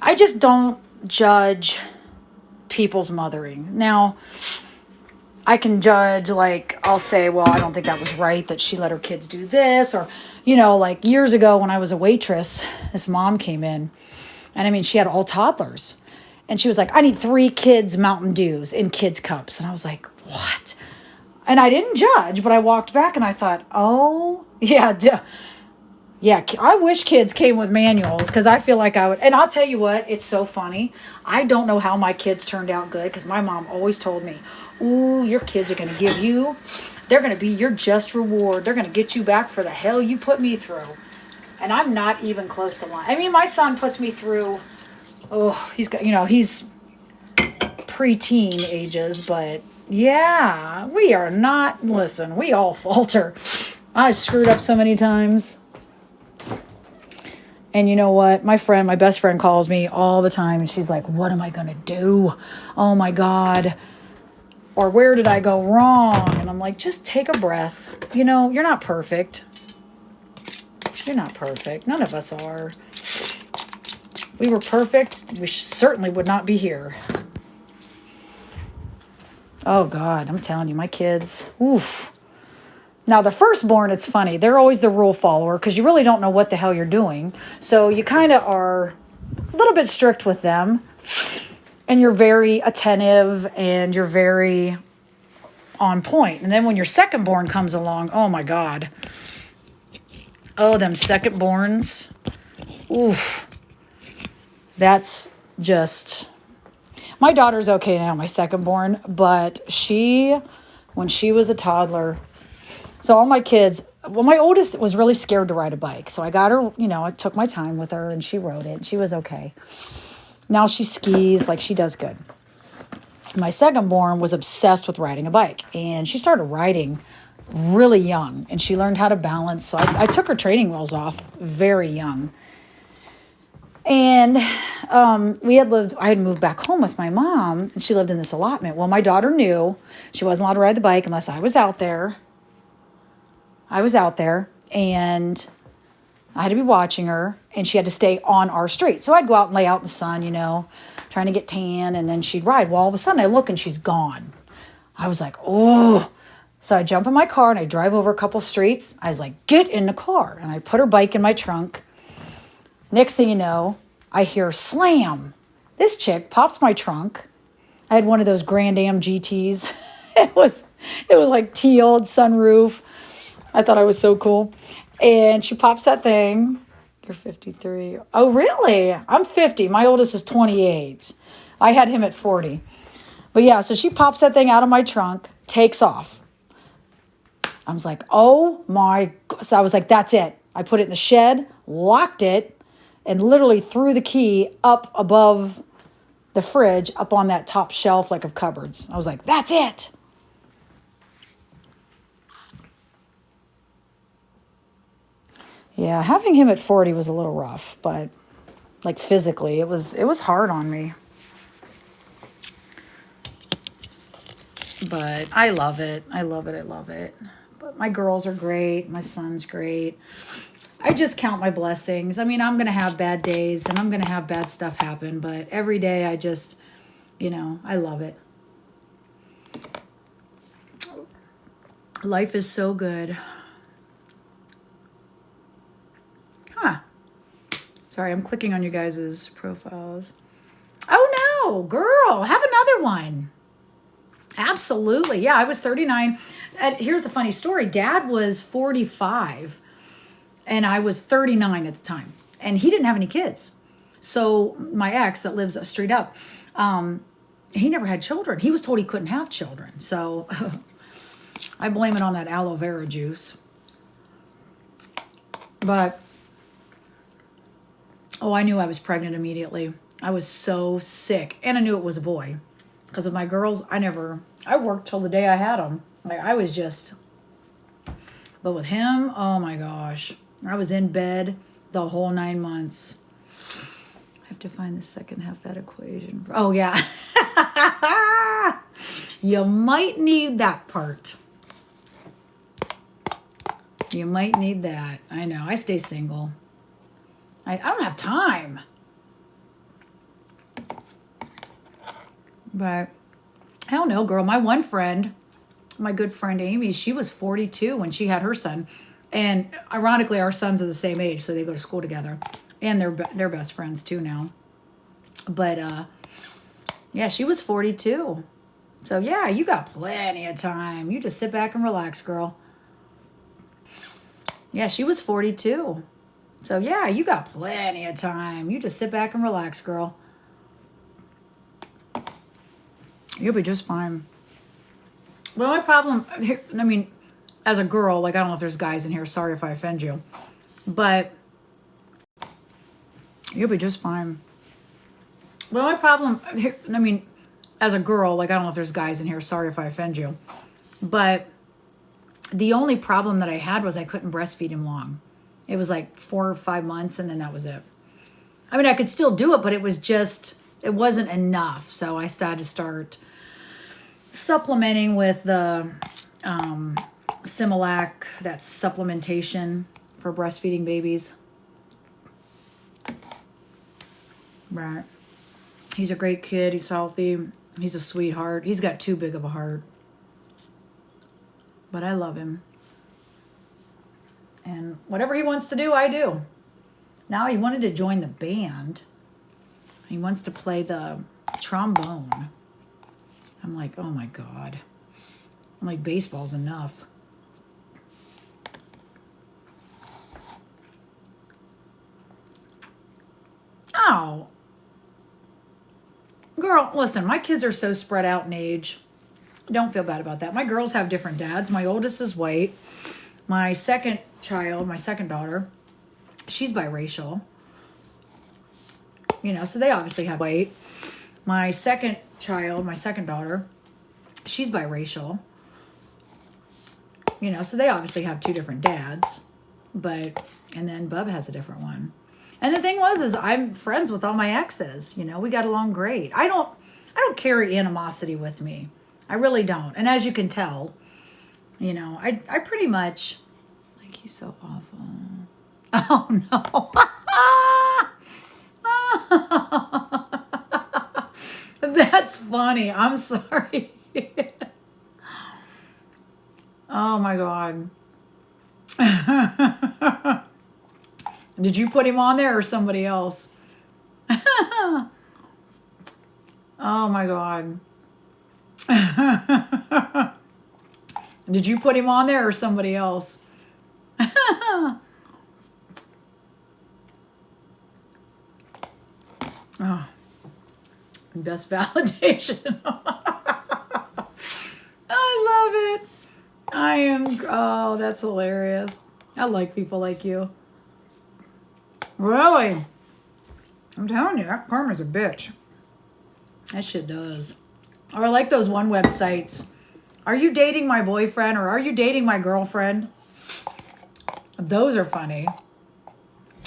I just don't judge people's mothering. Now, I can judge, like, I'll say, well, I don't think that was right that she let her kids do this. Or, like years ago when I was a waitress, this mom came in. And I mean, she had all toddlers. And she was like, I need 3 kids' Mountain Dews in kids' cups. And I was like, what? And I didn't judge, but I walked back and I thought, oh, yeah, yeah, I wish kids came with manuals, because I feel like I would. And I'll tell you what, it's so funny. I don't know how my kids turned out good, because my mom always told me, ooh, your kids are going to give you, they're going to be your just reward. They're going to get you back for the hell you put me through. And I'm not even close to lying. I mean, my son puts me through, he's got, he's preteen ages, but yeah, we are not, listen, we all falter. I screwed up so many times. And you know what? My best friend calls me all the time and she's like, what am I going to do? Oh my God. Or where did I go wrong? And I'm like, just take a breath. You're not perfect. You're not perfect. None of us are. If we were perfect, we certainly would not be here. Oh God, I'm telling you, my kids, oof. Now, the firstborn, it's funny. They're always the rule follower because you really don't know what the hell you're doing. So you kind of are a little bit strict with them. And you're very attentive and you're very on point. And then when your secondborn comes along, oh my God. Oh, them secondborns. Oof. That's just... My daughter's okay now, my secondborn. But when she was a toddler... So all my kids... Well, my oldest was really scared to ride a bike. So I got her, I took my time with her and she rode it. She was okay. Now she skis, like she does good. My second born was obsessed with riding a bike, and she started riding really young, and she learned how to balance. So I took her training wheels off very young. And I had moved back home with my mom, and she lived in this allotment. Well, my daughter knew she wasn't allowed to ride the bike unless I was out there. And I had to be watching her, and she had to stay on our street. So I'd go out and lay out in the sun, trying to get tan, and then she'd ride. Well, all of a sudden I look and she's gone. I was like, oh. So I jump in my car and I drive over a couple streets. I was like, get in the car. And I put her bike in my trunk. Next thing you know, I hear slam. This chick pops my trunk. I had one of those Grand Am GTs. It was like teal sunroof. I thought I was so cool. And she pops that thing. You're 53. Oh, really? I'm 50. My oldest is 28. I had him at 40. But yeah, so she pops that thing out of my trunk, takes off. I was like, oh my. So I was like, that's it. I put it in the shed, locked it, and literally threw the key up above the fridge, up on that top shelf like of cupboards. I was like, that's it. Yeah, having him at 40 was a little rough, but like physically, it was hard on me. But I love it. I love it. But my girls are great. My son's great. I just count my blessings. I mean, I'm going to have bad days and I'm going to have bad stuff happen, but every day I just, I love it. Life is so good. Huh. Sorry, I'm clicking on you guys' profiles. Oh no, girl, have another one. Absolutely. Yeah, I was 39. And here's the funny story. Dad was 45 and I was 39 at the time. And he didn't have any kids. So my ex that lives a street up, he never had children. He was told he couldn't have children. So I blame it on that aloe vera juice. But, I knew I was pregnant immediately. I was so sick. And I knew it was a boy. Because with my girls, I worked till the day I had them. Like, but with him, oh my gosh. I was in bed the whole 9 months. I have to find the second half of that equation. Oh, yeah. You might need that part. You might need that. I know. I stay single. I don't have time. But hell no, girl. My one friend, my good friend Amy, she was 42 when she had her son. And ironically, our sons are the same age, so they go to school together. And they're best friends too now. But yeah, she was 42. So yeah, you got plenty of time. You just sit back and relax, girl. Yeah, she was 42. So yeah, you got plenty of time. You just sit back and relax, girl. You'll be just fine. Well, my problem here, I mean, as a girl, like, I don't know if there's guys in here. Sorry if I offend you. But you'll be just fine. Well, my problem here, I mean, as a girl, like, I don't know if there's guys in here. Sorry if I offend you. But the only problem that I had was I couldn't breastfeed him long. It was like 4 or 5 months, and then that was it. I mean, I could still do it, but it wasn't enough. So I started to start supplementing with the Similac, that's supplementation for breastfeeding babies. Right. He's a great kid. He's healthy. He's a sweetheart. He's got too big of a heart. But I love him. And whatever he wants to do, I do. Now he wanted to join the band. He wants to play the trombone. I'm like, oh my God. I'm like, baseball's enough. Oh. Girl, listen, my kids are so spread out in age. Don't feel bad about that. My girls have different dads. My oldest is white. My second daughter, she's biracial. So they obviously have white. My second child, my second daughter, she's biracial. You know, so they obviously have two different dads. But, and then Bub has a different one. And the thing is I'm friends with all my exes. You know, we got along great. I don't carry animosity with me. I really don't. And as you can tell, you know, I pretty much, like, he's so awful. Oh, no. That's funny. I'm sorry. Oh, my God. Did you put him on there or somebody else? Oh, my God. Did you put him on there or somebody else? Oh, best validation. I love it. Oh, that's hilarious. I like people like you. Really? I'm telling you, that karma's a bitch. That shit does. Or I like those one websites. Are you dating my boyfriend or are you dating my girlfriend? Those are funny.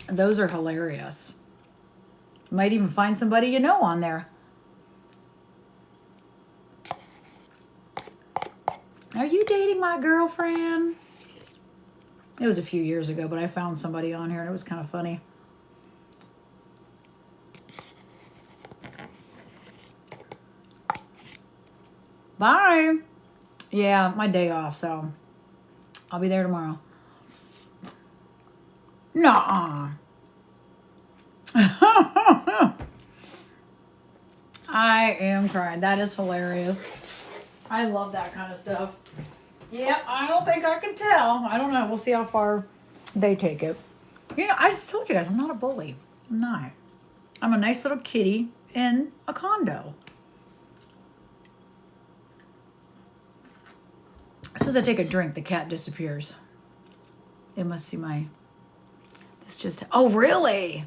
Those are hilarious. You might even find somebody you know on there. Are you dating my girlfriend? It was a few years ago, but I found somebody on here and it was kind of funny. Bye. Yeah, my day off, so I'll be there tomorrow. Nuh-uh. I am crying. That is hilarious. I love that kind of stuff. Yeah, I don't think I can tell. I don't know. We'll see how far they take it. You know, I just told you guys, I'm not a bully. I'm not. I'm a nice little kitty in a condo. As soon as I take a drink, the cat disappears. It must see my... This just... Oh, really?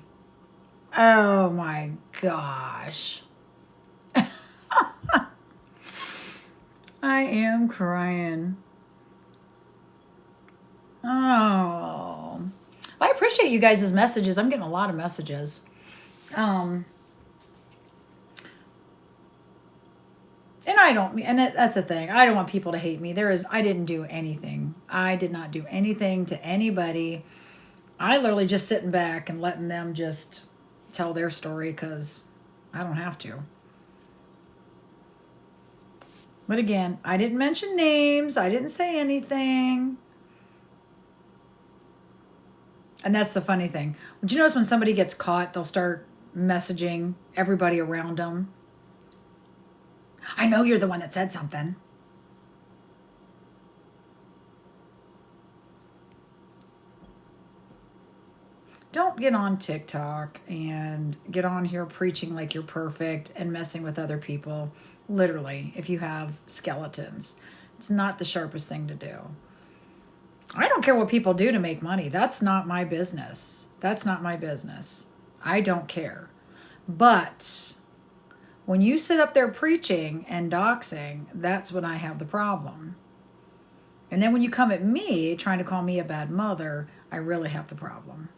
Oh, my gosh. I am crying. Oh. I appreciate you guys' messages. I'm getting a lot of messages. And I don't, and that's the thing. I don't want people to hate me. I didn't do anything. I did not do anything to anybody. I literally just sitting back and letting them just tell their story because I don't have to. But again, I didn't mention names. I didn't say anything. And that's the funny thing. Would you notice when somebody gets caught, they'll start messaging everybody around them? I know you're the one that said something. Don't get on TikTok and get on here preaching like you're perfect and messing with other people. Literally, if you have skeletons. It's not the sharpest thing to do. I don't care what people do to make money. That's not my business. That's not my business. I don't care. But when you sit up there preaching and doxing, that's when I have the problem. And then when you come at me trying to call me a bad mother, I really have the problem.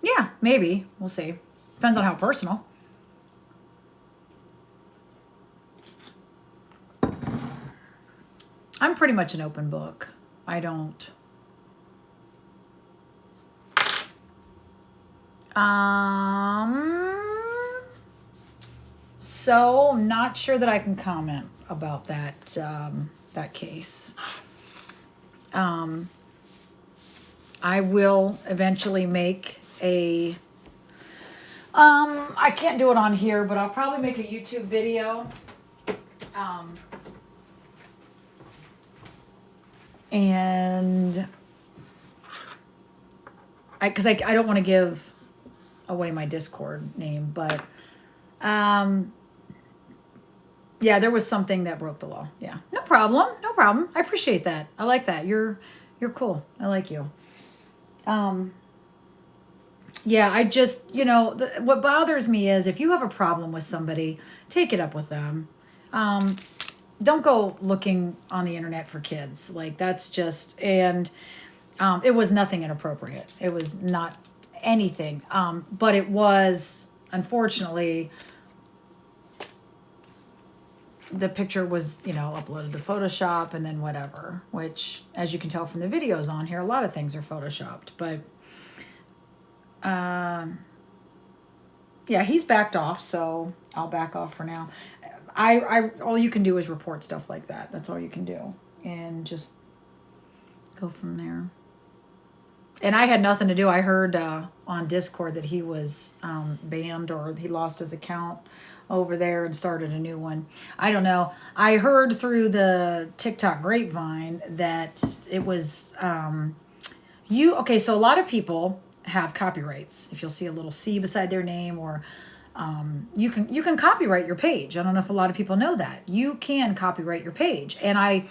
Yeah, maybe. We'll see. Depends on how personal. I'm pretty much an open book. I don't... So I'm not sure that I can comment about that that case. I will eventually make a I can't do it on here, but I'll probably make a YouTube video. And because I don't want to give away my Discord name, but yeah, there was something that broke the law. Yeah, no problem. I appreciate that. I like that. You're cool. I like you. Yeah, I just, what bothers me is if you have a problem with somebody, take it up with them. Um, don't go looking on the internet for kids. Like, that's just, and it was nothing inappropriate. It was not anything. But it was, unfortunately, the picture was, uploaded to Photoshop and then whatever, which, as you can tell from the videos on here, a lot of things are Photoshopped. But, yeah, he's backed off, so I'll back off for now. All you can do is report stuff like that. That's all you can do. And just go from there. And I had nothing to do. I heard on Discord that he was banned or he lost his account over there and started a new one. I don't know. I heard through the TikTok grapevine that it was okay, so a lot of people have copyrights. If you'll see a little C beside their name, or you can copyright your page. I don't know if a lot of people know that. You can copyright your page. And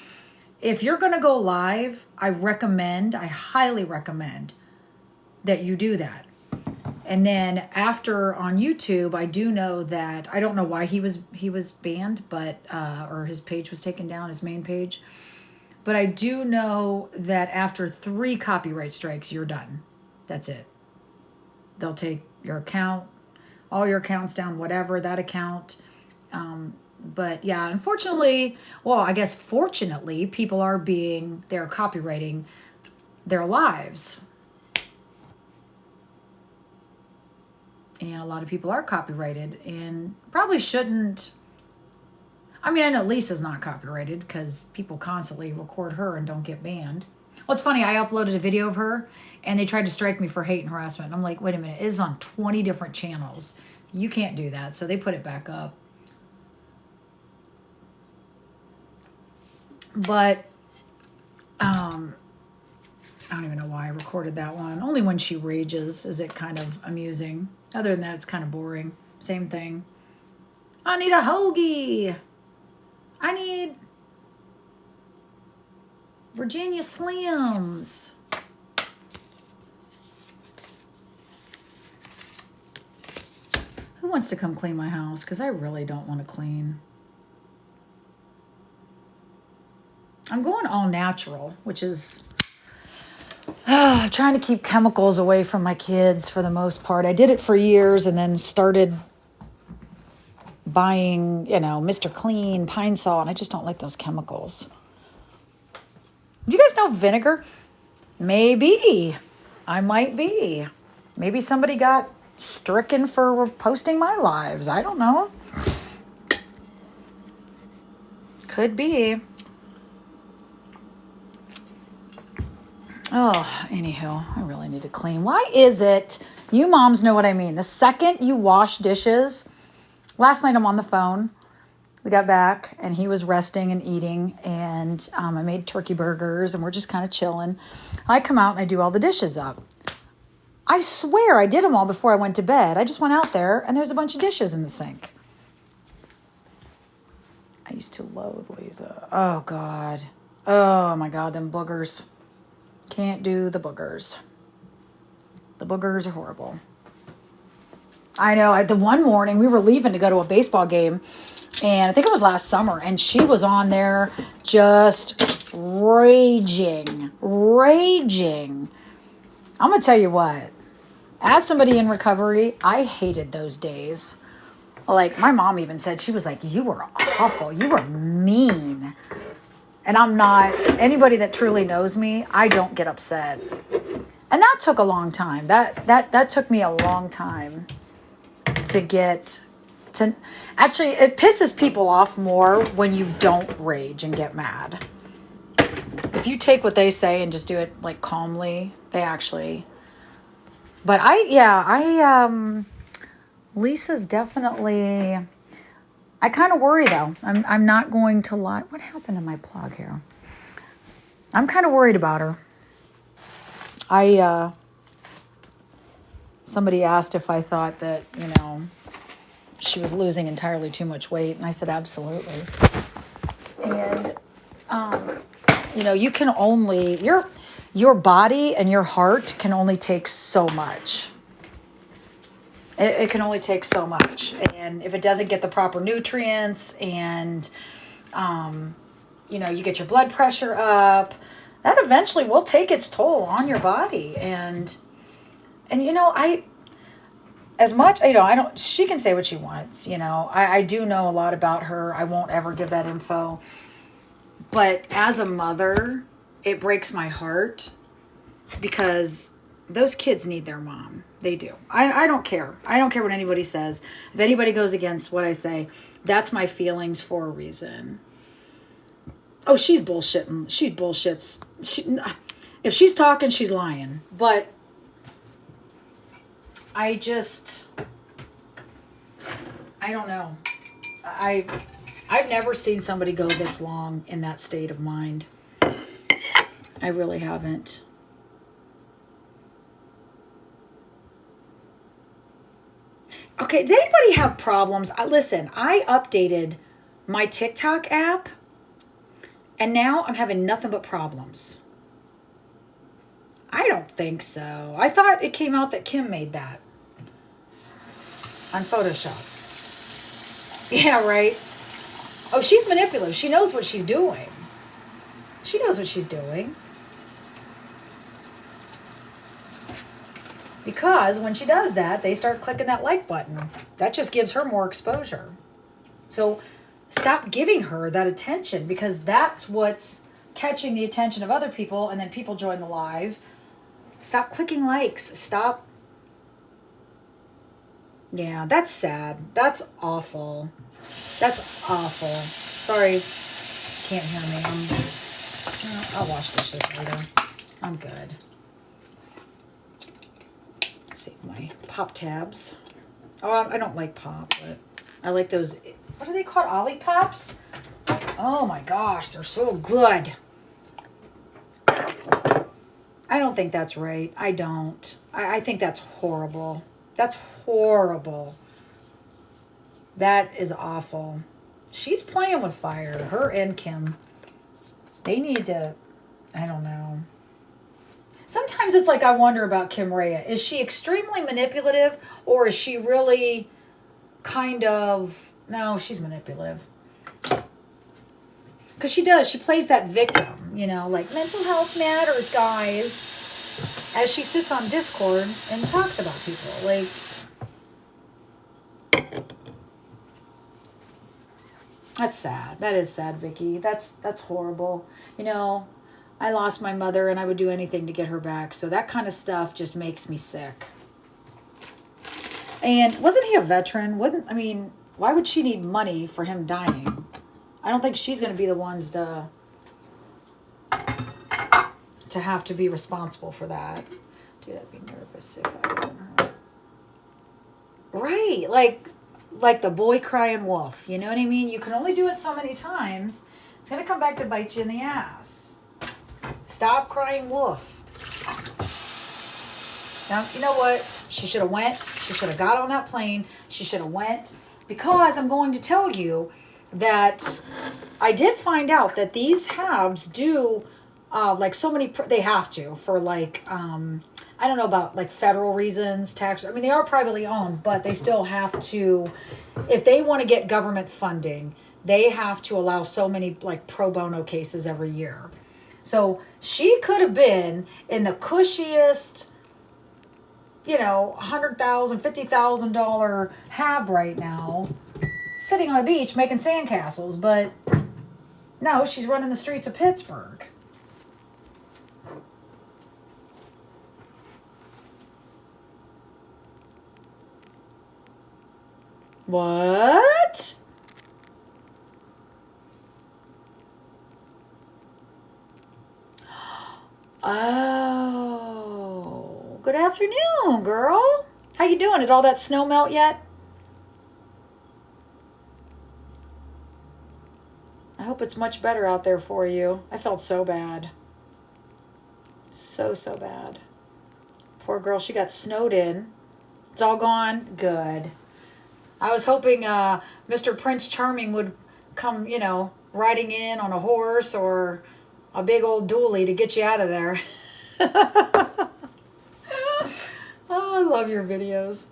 if you're going to go live, I highly recommend that you do that. And then after on YouTube, I do know that, I don't know why he was banned, but or his page was taken down, his main page. But I do know that after 3 copyright strikes, you're done. That's it. They'll take your account, all your accounts down, whatever, that account. But yeah, unfortunately, well, I guess fortunately, people they're copywriting their lives. And a lot of people are copyrighted and probably shouldn't. I mean, I know Lisa's not copyrighted because people constantly record her and don't get banned. Well, it's funny, I uploaded a video of her and they tried to strike me for hate and harassment. And I'm like, wait a minute, it is on 20 different channels. You can't do that. So they put it back up. But I don't even know why I recorded that one. Only when she rages is it kind of amusing. Other than that, it's kind of boring. Same thing. I need a hoagie. I need Virginia Slims. Who wants to come clean my house? Because I really don't want to clean. I'm going all natural, which is trying to keep chemicals away from my kids for the most part. I did it for years and then started buying, Mr. Clean, Pine Sol, and I just don't like those chemicals. Do you guys know vinegar? Maybe. I might be. Maybe somebody got stricken for posting my lives. I don't know. Could be. Oh, anywho, I really need to clean. Why is it, you moms know what I mean, the second you wash dishes, last night I'm on the phone, we got back, and he was resting and eating, and I made turkey burgers, and we're just kind of chilling. I come out and I do all the dishes up. I swear I did them all before I went to bed. I just went out there, and there's a bunch of dishes in the sink. I used to loathe Lisa. Oh, God. Oh, my God, them boogers. Can't do the boogers. The boogers are horrible. I know. The one morning we were leaving to go to a baseball game, and I think it was last summer, and she was on there just raging. I'm going to tell you what. As somebody in recovery, I hated those days. Like, my mom even said, she was like, you were awful. You were mean. And I'm not, anybody that truly knows me, I don't get upset. And that took a long time. That took me a long time to get to. Actually, it pisses people off more when you don't rage and get mad. If you take what they say and just do it like calmly, they actually. But Lisa's definitely. I kind of worry though. I'm not going to lie. What happened to my plug here? I'm kind of worried about her. Somebody asked if I thought that, she was losing entirely too much weight, and I said absolutely. And you can only your body and your heart can only take so much. It can only take so much. And if it doesn't get the proper nutrients and, you get your blood pressure up, that eventually will take its toll on your body. And as much, she can say what she wants, I do know a lot about her. I won't ever give that info. But as a mother, it breaks my heart because those kids need their mom. They do. I don't care. I don't care what anybody says. If anybody goes against what I say, that's my feelings for a reason. Oh, she's bullshitting. She bullshits. If she's talking, she's lying. But I don't know. I've never seen somebody go this long in that state of mind. I really haven't. Okay, does anybody have problems? Listen, I updated my TikTok app, and now I'm having nothing but problems. I don't think so. I thought it came out that Kim made that on Photoshop. Yeah, right. Oh, she's manipulative. She knows what she's doing. She knows what she's doing. Because when she does that, they start clicking that like button. That just gives her more exposure. So stop giving her that attention, because that's what's catching the attention of other people, and then people join the live. Stop clicking likes. Stop. Yeah, that's sad. That's awful. That's awful. Sorry, can't hear me. I'll wash dishes later. I'm good. Save my pop tabs. Oh, I don't like pop, but I like those. What are they called? Ollie Pops? Oh my gosh, they're so good. I don't think that's right. I don't. I think that's horrible. That's horrible. That is awful. She's playing with fire. Her and Kim. They need to, I don't know. Sometimes it's like I wonder about Kim Rhea. Is she extremely manipulative, or is she really kind of... No, she's manipulative. Because she does. She plays that victim, like mental health matters, guys. As she sits on Discord and talks about people. Like... That's sad. That is sad, Vicky. That's horrible. I lost my mother, and I would do anything to get her back. So that kind of stuff just makes me sick. And wasn't he a veteran? Why would she need money for him dying? I don't think she's going to be the ones to have to be responsible for that. Dude, I'd be nervous if I were her. Right. Like the boy crying wolf. You know what I mean? You can only do it so many times. It's going to come back to bite you in the ass. Stop crying wolf. Now, you know what? She should have went. She should have got on that plane. She should have went. Because I'm going to tell you that I did find out that these halves do, they have to for I don't know about federal reasons, tax. They are privately owned, but they still have to, if they want to get government funding, they have to allow so many pro bono cases every year. So she could have been in the cushiest, $100,000, $50,000 hab right now, sitting on a beach making sandcastles, but no, she's running the streets of Pittsburgh. What? Oh, good afternoon, girl. How you doing? Did all that snow melt yet? I hope it's much better out there for you. I felt so bad. So bad. Poor girl, she got snowed in. It's all gone? Good. I was hoping Mr. Prince Charming would come, riding in on a horse or a big old dually to get you out of there. Oh, I love your videos.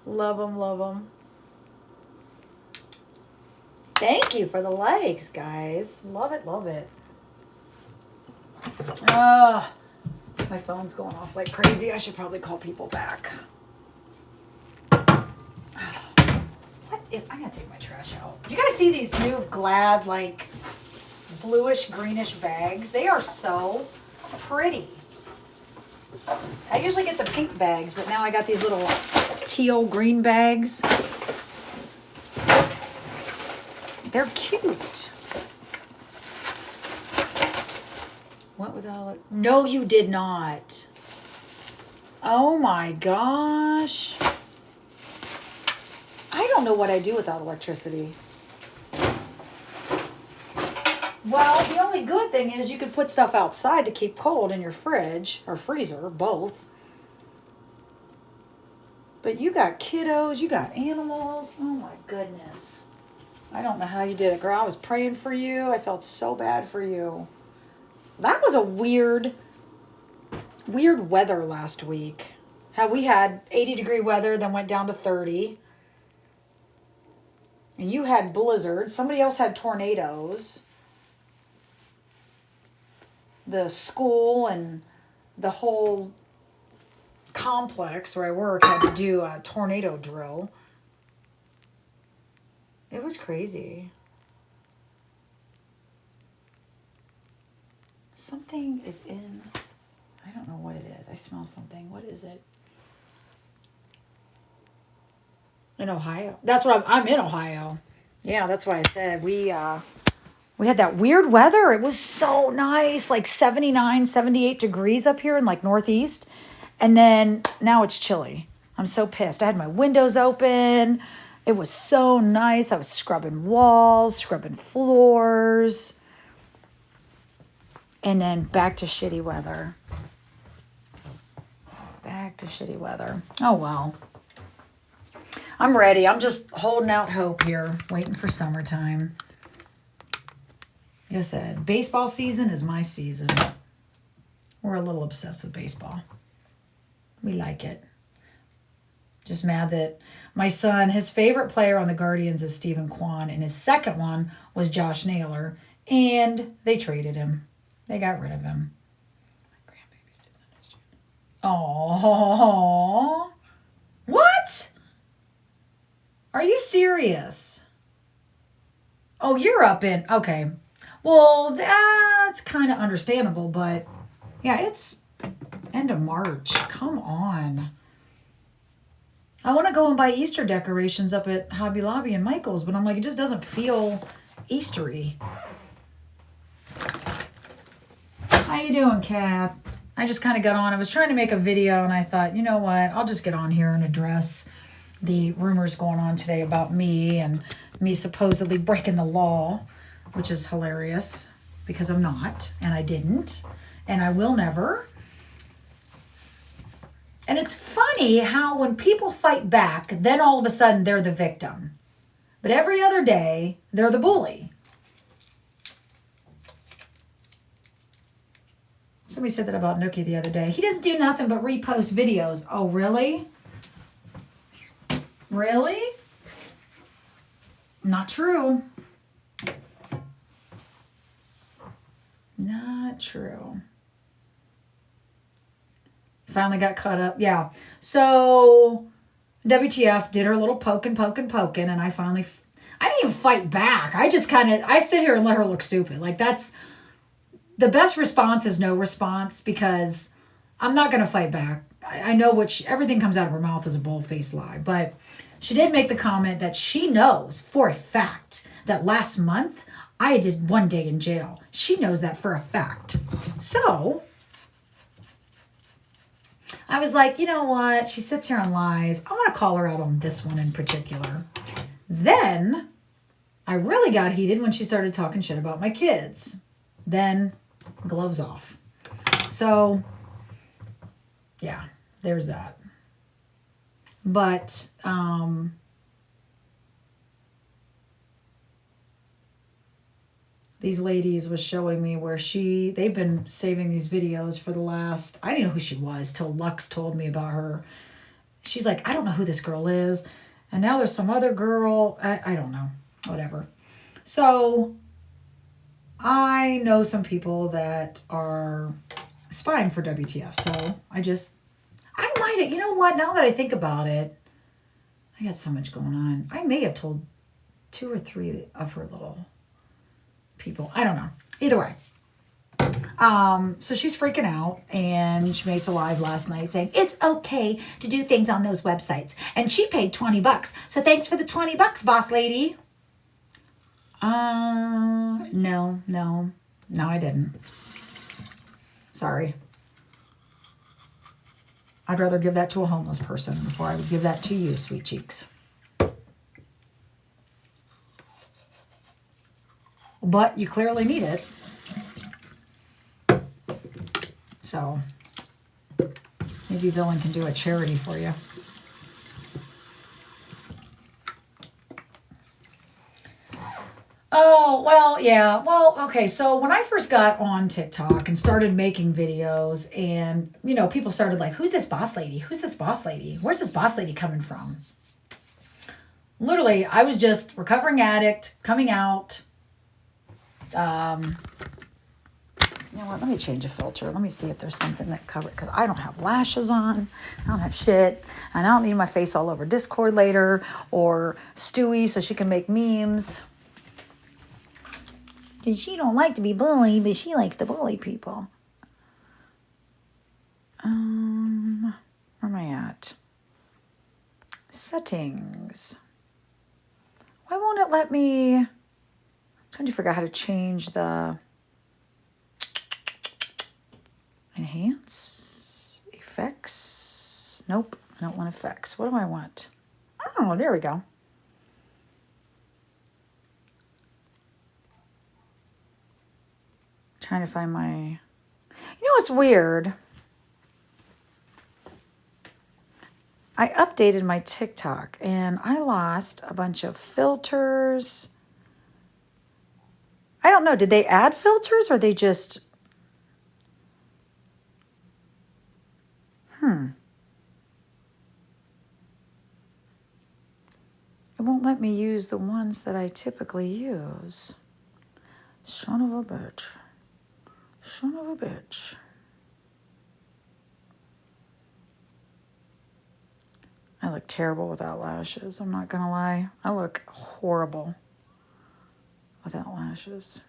Love them, love them. Thank you for the likes, guys. Love it, love it. My phone's going off like crazy. I should probably call people back. I gotta take my trash out. Do you guys see these new Glad, like, bluish, greenish bags? They are so pretty. I usually get the pink bags, but now I got these little teal green bags. They're cute. What without it? No, you did not. Oh my gosh. I don't know what I do without electricity. Well, the only good thing is you could put stuff outside to keep cold in your fridge or freezer, both. But you got kiddos, you got animals. Oh my goodness. I don't know how you did it, girl. I was praying for you. I felt so bad for you. That was a weird weather last week. How we had 80-degree weather, then went down to 30. And you had blizzards. Somebody else had tornadoes. The school and the whole complex where I work had to do a tornado drill. It was crazy. Something is in... I don't know what it is. I smell something. What is it? In Ohio. That's what I'm in Ohio. Yeah, that's why I said we had that weird weather. It was so nice, like 79, 78 degrees up here in like Northeast. And then now it's chilly. I'm so pissed. I had my windows open. It was so nice. I was scrubbing walls, scrubbing floors. And then back to shitty weather. Back to shitty weather. Oh, well. I'm ready. I'm just holding out hope here, waiting for summertime. Like I said, baseball season is my season. We're a little obsessed with baseball. We like it. Just mad that my son, his favorite player on the Guardians is Stephen Kwan, and his second one was Josh Naylor, and they traded him. They got rid of him. My grandbabies didn't understand. Oh, what? Are you serious? Oh, you're up in... Okay. Well, that's kind of understandable, but... Yeah, it's end of March. Come on. I want to go and buy Easter decorations up at Hobby Lobby and Michael's, but I'm like, it just doesn't feel Eastery. How you doing, Kath? I just kind of got on. I was trying to make a video, and I thought, you know what? I'll just get on here and address the rumors going on today about me and me supposedly breaking the law, which is hilarious because I'm not, and I didn't, and I will never. And it's funny how when people fight back, then all of a sudden they're the victim. But every other day, they're the bully. Somebody said that about Nookie the other day. He doesn't do nothing but repost videos. Oh, really? Really? Not true. Not true. Finally got caught up. Yeah. So WTF did her little poking, and I finally... I didn't even fight back. I just I sit here and let her look stupid. Like, that's... The best response is no response because I'm not going to fight back. I know everything comes out of her mouth is a bold-faced lie. But she did make the comment that she knows for a fact that last month I did 1 day in jail. She knows that for a fact. So I was like, you know what? She sits here and lies. I want to call her out on this one in particular. Then I really got heated when she started talking shit about my kids. Then gloves off. So, yeah, there's that. But, these ladies was showing me where they've been saving these videos for the last, I didn't know who she was till Lux told me about her. she's like, I don't know who this girl is. And now there's some other girl. I don't know. Whatever. So I know some people that are spying for WTF. So I might have, you know what? Now that I think about it, I got so much going on. I may have told 2 or 3 of her little people. I don't know. Either way. So she's freaking out, and she makes a live last night saying it's okay to do things on those websites, and she paid $20. So thanks for the $20, boss lady. No, I didn't. Sorry. I'd rather give that to a homeless person before I would give that to you, sweet cheeks. But you clearly need it. So maybe Villain can do a charity for you. Oh, well, yeah. Well, okay. So when I first got on TikTok and started making videos, and, you know, people started like, who's this boss lady? Who's this boss lady? Where's this boss lady coming from? Literally, I was just recovering addict, coming out. You know what? Let me change a filter. Let me see if there's something that covers, because I don't have lashes on. I don't have shit. And I don't need my face all over Discord later, or Stewie so she can make memes. Because she don't like to be bullied, but she likes to bully people. Where am I at? Settings. Why won't it let me? I'm trying to figure out how to change the enhance effects. Nope, I don't want effects. What do I want? Oh, there we go. Trying to find my. You know what's weird? I updated my TikTok and I lost a bunch of filters. I don't know. Did they add filters or they just... It won't let me use the ones that I typically use. Son of a bitch. Son of a bitch. I look terrible without lashes. I'm not going to lie. I look horrible without lashes.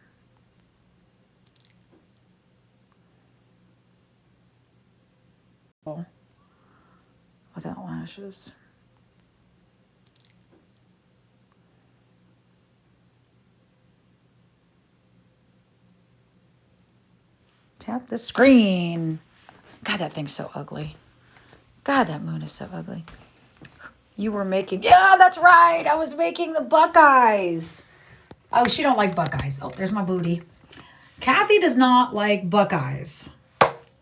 Without lashes. Tap the screen. God, that thing's so ugly. God, that moon is so ugly. You were making... Yeah, that's right. I was making the Buckeyes. Oh, she don't like Buckeyes. Oh, there's my booty. Kathy does not like Buckeyes.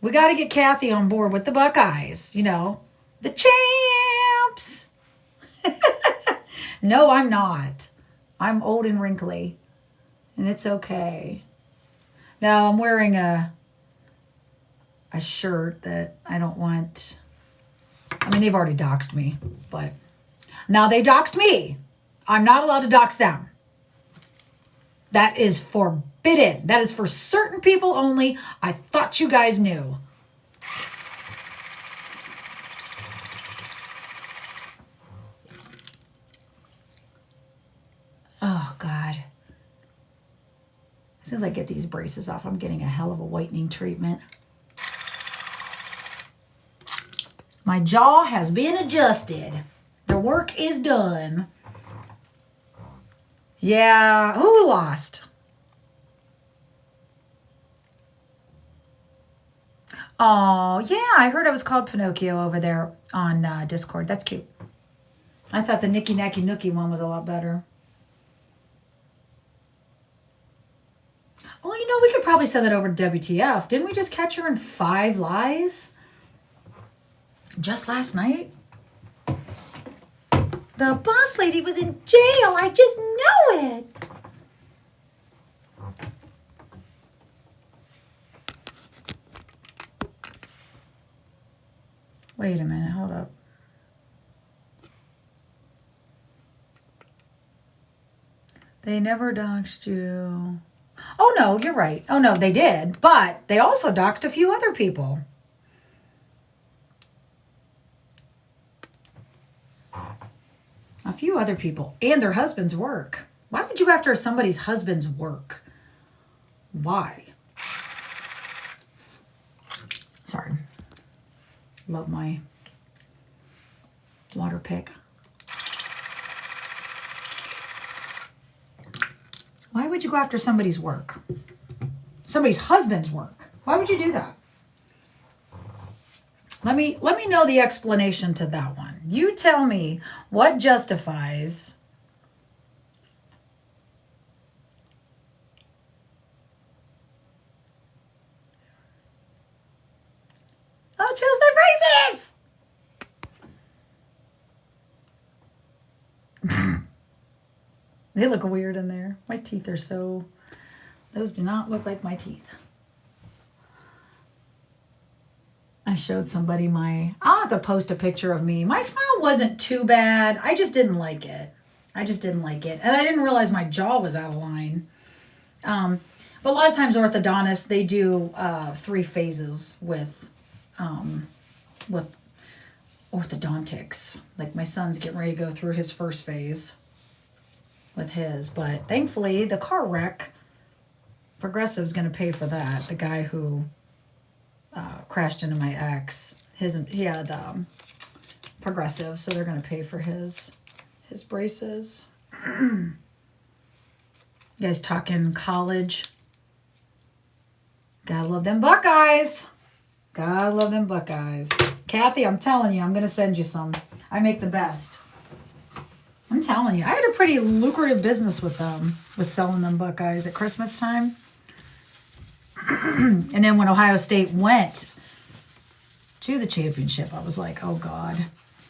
We got to get Kathy on board with the Buckeyes. You know, the champs. No, I'm not. I'm old and wrinkly. And it's okay. Now, I'm wearing a shirt that I don't want... I mean, they've already doxed me, but now they doxed me. I'm not allowed to dox them. That is forbidden. That is for certain people only. I thought you guys knew. Oh, God. As soon as I get these braces off, I'm getting a hell of a whitening treatment. My jaw has been adjusted. The work is done. Yeah, who lost? Oh, yeah, I heard I was called Pinocchio over there on Discord. That's cute. I thought the Nicky Nacky Nookie one was a lot better. Well, you know, we could probably send that over to WTF. Didn't we just catch her in 5 lies? Just last night? The boss lady was in jail. I just know it. Wait a minute. Hold up. They never doxed you. Oh, no, you're right. Oh, no, they did. But they also doxed a few other people. A few other people. And their husband's work. Why would you go after somebody's husband's work? Why? Sorry. Love my water pick. Why would you go after somebody's work? Somebody's husband's work. Why would you do that? Let me know the explanation to that one. You tell me what justifies Oh, choose my braces! They look weird in there. My teeth are so... Those do not look like my teeth. I showed somebody I'll have to post a picture of me. My smile wasn't too bad. I just didn't like it. And I didn't realize my jaw was out of line. But a lot of times orthodontists, they do 3 phases with orthodontics. Like my son's getting ready to go through his first phase with his. But thankfully, the car wreck, Progressive's going to pay for that. The guy who crashed into my ex, he had Progressive, so they're going to pay for his braces. You guys talking college? Gotta love them Buckeyes. Gotta love them Buckeyes. Kathy, I'm telling you, I'm going to send you some. I make the best. I'm telling you. I had a pretty lucrative business with them, with selling them Buckeyes at Christmas time. And then when Ohio State went to the championship, I was like, oh, God.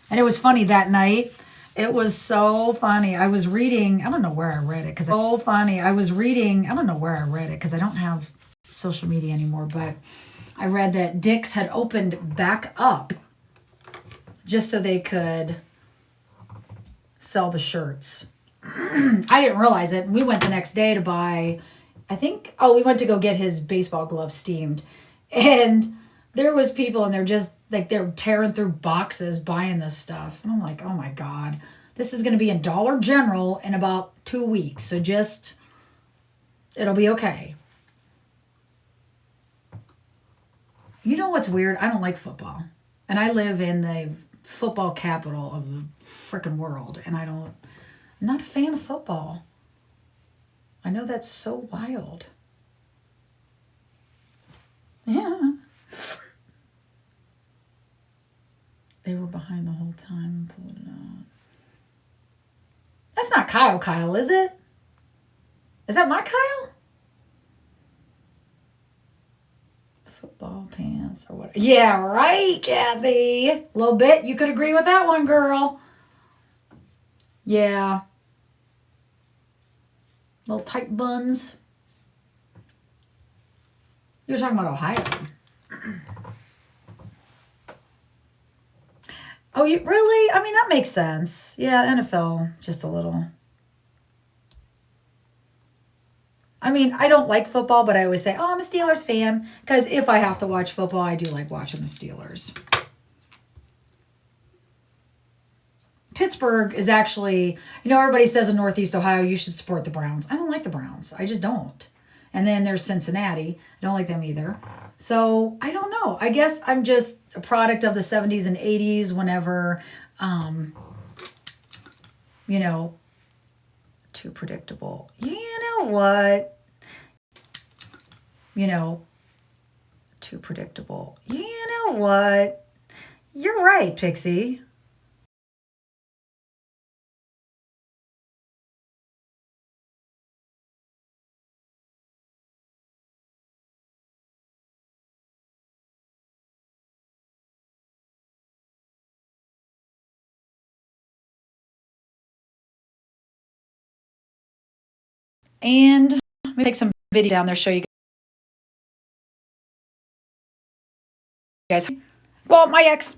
And it was funny that night. It was so funny. I was reading, I don't know where I read it. I don't know where I read it because I don't have social media anymore. But I read that Dick's had opened back up just so they could sell the shirts. I didn't realize it. We went the next day to buy, we went to go get his baseball gloves steamed. And there was people and they're just like, they're tearing through boxes buying this stuff. And I'm like, oh my God, this is going to be in Dollar General in about 2 weeks. So it'll be okay. You know what's weird? I don't like football. And I live in the football capital of the freaking world. And I'm not a fan of football. I know that's so wild. Yeah. They were behind the whole time. Pulled it out. That's not Kyle, is it? Is that my Kyle? Football pants or what? Yeah, right, Kathy. A little bit. You could agree with that one, girl. Yeah. Little tight buns. You're talking about Ohio. Oh, you really? I mean, that makes sense. Yeah, NFL, just a little. I mean, I don't like football, but I always say, oh, I'm a Steelers fan. Because if I have to watch football, I do like watching the Steelers. Pittsburgh is actually, everybody says in Northeast Ohio, you should support the Browns. I don't like the Browns. I just don't. And then there's Cincinnati. I don't like them either. So I don't know. I guess I'm just a product of the 70s and 80s whenever, too predictable. You know what? Too predictable. You know what? You're right, Pixie. And let me take some video down there, show you guys. Well, my ex